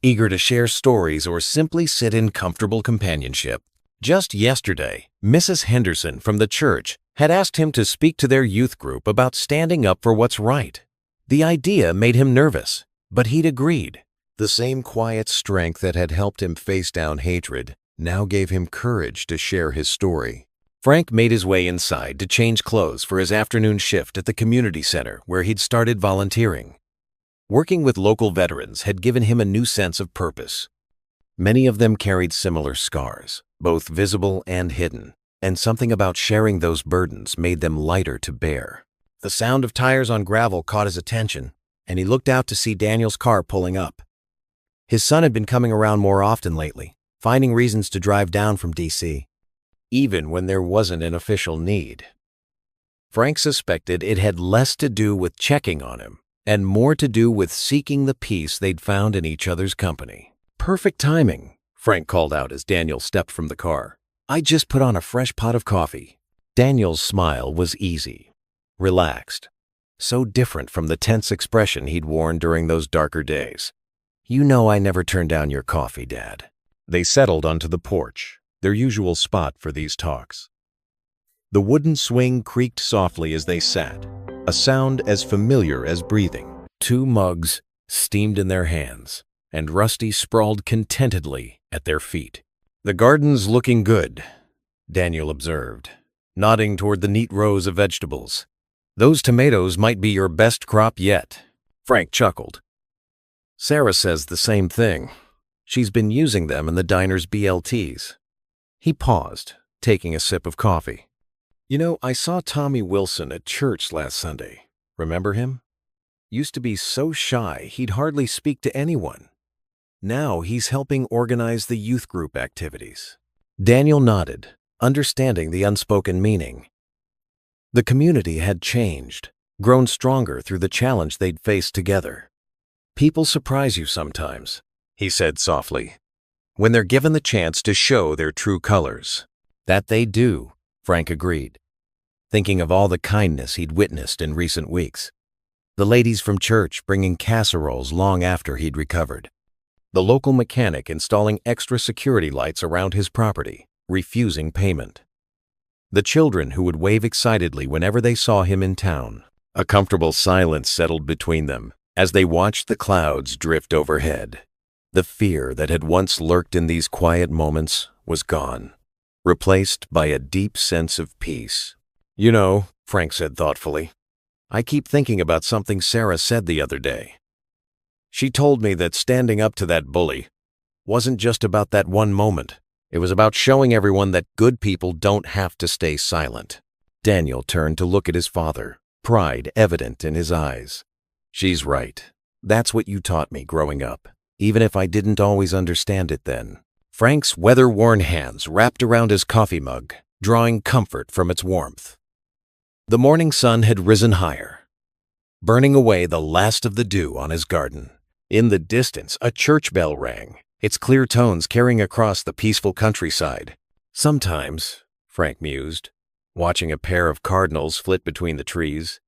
eager to share stories or simply sit in comfortable companionship. Just yesterday, Mrs. Henderson from the church had asked him to speak to their youth group about standing up for what's right. The idea made him nervous, but he'd agreed. The same quiet strength that had helped him face down hatred now gave him courage to share his story. Frank made his way inside to change clothes for his afternoon shift at the community center where he'd started volunteering. Working with local veterans had given him a new sense of purpose. Many of them carried similar scars, both visible and hidden, and something about sharing those burdens made them lighter to bear. The sound of tires on gravel caught his attention, and he looked out to see Daniel's car pulling up. His son had been coming around more often lately, finding reasons to drive down from D.C., even when there wasn't an official need. Frank suspected it had less to do with checking on him and more to do with seeking the peace they'd found in each other's company. "Perfect timing," Frank called out as Daniel stepped from the car. "I just put on a fresh pot of coffee." Daniel's smile was easy, relaxed, so different from the tense expression he'd worn during those darker days. "You know I never turn down your coffee, Dad." They settled onto the porch, their usual spot for these talks. The wooden swing creaked softly as they sat, a sound as familiar as breathing. 2 mugs steamed in their hands, and Rusty sprawled contentedly at their feet. "The garden's looking good," Daniel observed, nodding toward the neat rows of vegetables. "Those tomatoes might be your best crop yet," Frank chuckled. "Sarah says the same thing. She's been using them in the diner's BLTs." He paused, taking a sip of coffee. "You know, I saw Tommy Wilson at church last Sunday. Remember him? Used to be so shy he'd hardly speak to anyone. Now he's helping organize the youth group activities." Daniel nodded, understanding the unspoken meaning. The community had changed, grown stronger through the challenge they'd faced together. "People surprise you sometimes," he said softly, "when they're given the chance to show their true colors." "That they do," Frank agreed, thinking of all the kindness he'd witnessed in recent weeks. The ladies from church bringing casseroles long after he'd recovered. The local mechanic installing extra security lights around his property, refusing payment. The children who would wave excitedly whenever they saw him in town. A comfortable silence settled between them as they watched the clouds drift overhead. The fear that had once lurked in these quiet moments was gone, replaced by a deep sense of peace. "You know," Frank said thoughtfully, "I keep thinking about something Sarah said the other day. She told me that standing up to that bully wasn't just about that one moment. It was about showing everyone that good people don't have to stay silent." Daniel turned to look at his father, pride evident in his eyes. "She's right. That's what you taught me growing up, even if I didn't always understand it then." Frank's weather-worn hands wrapped around his coffee mug, drawing comfort from its warmth. The morning sun had risen higher, burning away the last of the dew on his garden. In the distance, a church bell rang, its clear tones carrying across the peaceful countryside. "Sometimes," Frank mused, watching a pair of cardinals flit between the trees,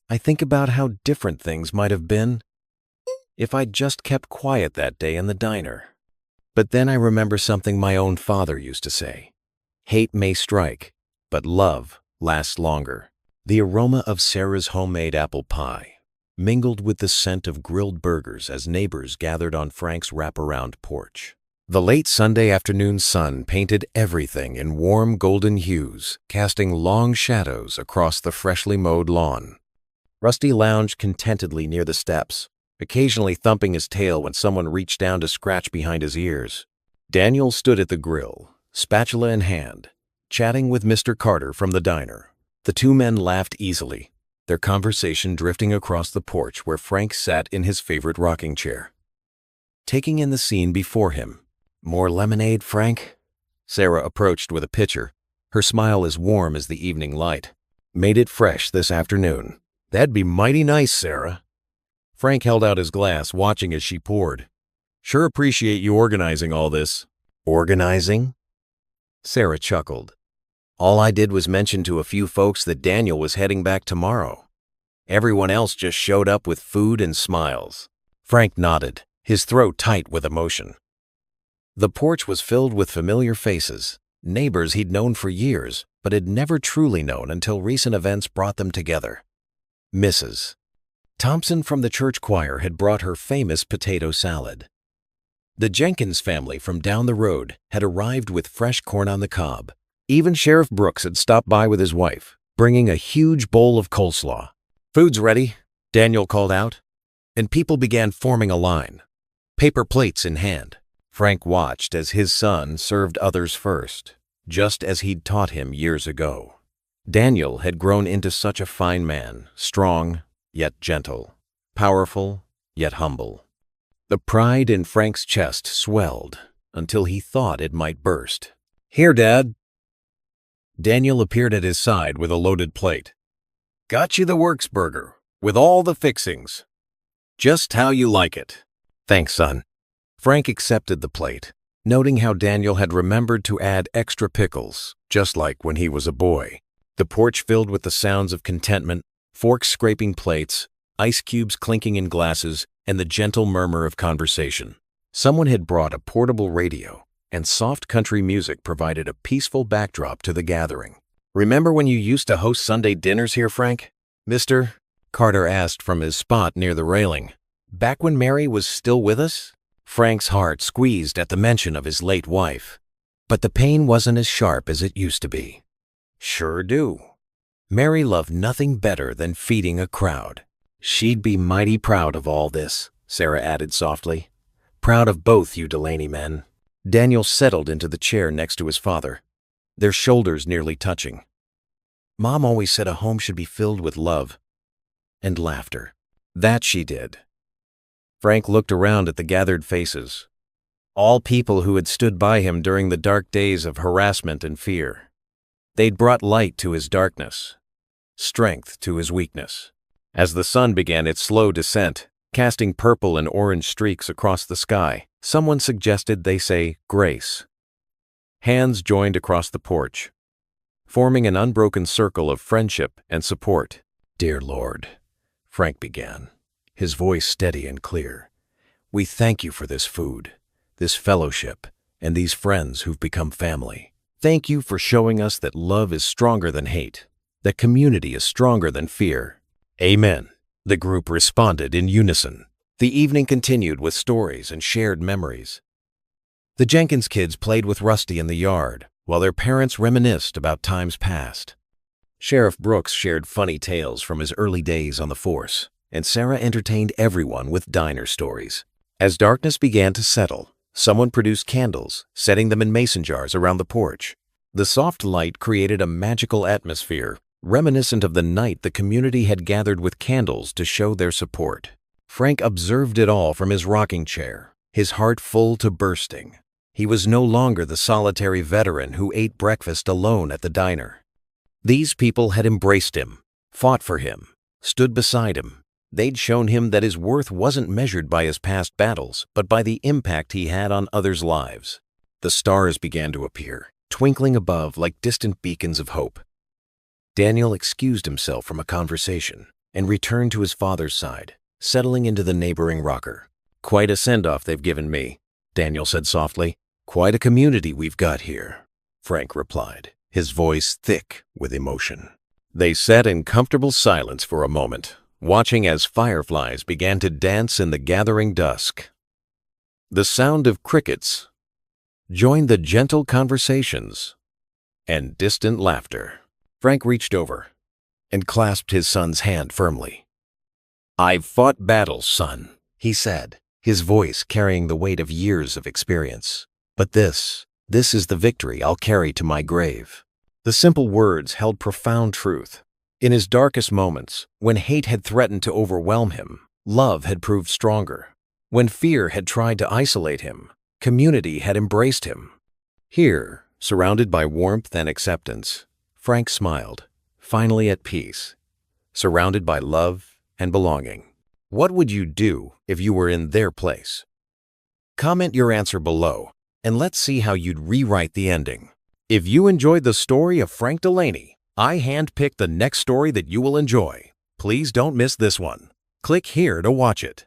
"I think about how different things might have been if I'd just kept quiet that day in the diner. But then I remember something my own father used to say. Hate may strike, but love lasts longer." The aroma of Sarah's homemade apple pie mingled with the scent of grilled burgers as neighbors gathered on Frank's wraparound porch. The late Sunday afternoon sun painted everything in warm golden hues, casting long shadows across the freshly mowed lawn. Rusty lounged contentedly near the steps, occasionally thumping his tail when someone reached down to scratch behind his ears. Daniel stood at the grill, spatula in hand, chatting with Mr. Carter from the diner. The two men laughed easily, their conversation drifting across the porch where Frank sat in his favorite rocking chair, taking in the scene before him. "More lemonade, Frank?" Sarah approached with a pitcher, her smile as warm as the evening light. "Made it fresh this afternoon." "That'd be mighty nice, Sarah." Frank held out his glass, watching as she poured. "Sure appreciate you organizing all this." "Organizing?" Sarah chuckled. "All I did was mention to a few folks that Daniel was heading back tomorrow. Everyone else just showed up with food and smiles." Frank nodded, his throat tight with emotion. The porch was filled with familiar faces, neighbors he'd known for years, but had never truly known until recent events brought them together. Mrs. Thompson from the church choir had brought her famous potato salad. The Jenkins family from down the road had arrived with fresh corn on the cob. Even Sheriff Brooks had stopped by with his wife, bringing a huge bowl of coleslaw. "Food's ready," Daniel called out, and people began forming a line, paper plates in hand. Frank watched as his son served others first, just as he'd taught him years ago. Daniel had grown into such a fine man, strong yet gentle, powerful yet humble. The pride in Frank's chest swelled until he thought it might burst. "Here, Dad." Daniel appeared at his side with a loaded plate. "Got you the works burger, with all the fixings. Just how you like it." "Thanks, son." Frank accepted the plate, noting how Daniel had remembered to add extra pickles, just like when he was a boy. The porch filled with the sounds of contentment, forks scraping plates, ice cubes clinking in glasses, and the gentle murmur of conversation. Someone had brought a portable radio, and soft country music provided a peaceful backdrop to the gathering. "Remember when you used to host Sunday dinners here, Frank?" Mr. Carter asked from his spot near the railing. "Back when Mary was still with us?" Frank's heart squeezed at the mention of his late wife. But the pain wasn't as sharp as it used to be. Sure do. Mary loved nothing better than feeding a crowd. She'd be mighty proud of all this, Sarah added softly. Proud of both you Delaney men. Daniel settled into the chair next to his father, their shoulders nearly touching. Mom always said a home should be filled with love and laughter. That she did. Frank looked around at the gathered faces, all people who had stood by him during the dark days of harassment and fear. They'd brought light to his darkness, strength to his weakness. As the sun began its slow descent, casting purple and orange streaks across the sky, someone suggested they say grace. Hands joined across the porch, forming an unbroken circle of friendship and support. Dear Lord, Frank began, his voice steady and clear. We thank you for this food, this fellowship, and these friends who've become family. Thank you for showing us that love is stronger than hate, that community is stronger than fear. Amen. The group responded in unison. The evening continued with stories and shared memories. The Jenkins kids played with Rusty in the yard, while their parents reminisced about times past. Sheriff Brooks shared funny tales from his early days on the force, and Sarah entertained everyone with diner stories. As darkness began to settle, someone produced candles, setting them in mason jars around the porch. The soft light created a magical atmosphere, reminiscent of the night the community had gathered with candles to show their support. Frank observed it all from his rocking chair, his heart full to bursting. He was no longer the solitary veteran who ate breakfast alone at the diner. These people had embraced him, fought for him, stood beside him. They'd shown him that his worth wasn't measured by his past battles, but by the impact he had on others' lives. The stars began to appear, twinkling above like distant beacons of hope. Daniel excused himself from a conversation and returned to his father's side, settling into the neighboring rocker. Quite a send-off they've given me, Daniel said softly. Quite a community we've got here, Frank replied, his voice thick with emotion. They sat in comfortable silence for a moment, watching as fireflies began to dance in the gathering dusk. The sound of crickets joined the gentle conversations and distant laughter. Frank reached over and clasped his son's hand firmly. I've fought battles, son, he said, his voice carrying the weight of years of experience. But this is the victory I'll carry to my grave. The simple words held profound truth. In his darkest moments, when hate had threatened to overwhelm him, love had proved stronger. When fear had tried to isolate him, community had embraced him. Here, surrounded by warmth and acceptance, Frank smiled, finally at peace, surrounded by love and belonging. What would you do if you were in their place? Comment your answer below, and let's see how you'd rewrite the ending. If you enjoyed the story of Frank Delaney, I handpicked the next story that you will enjoy. Please don't miss this one. Click here to watch it.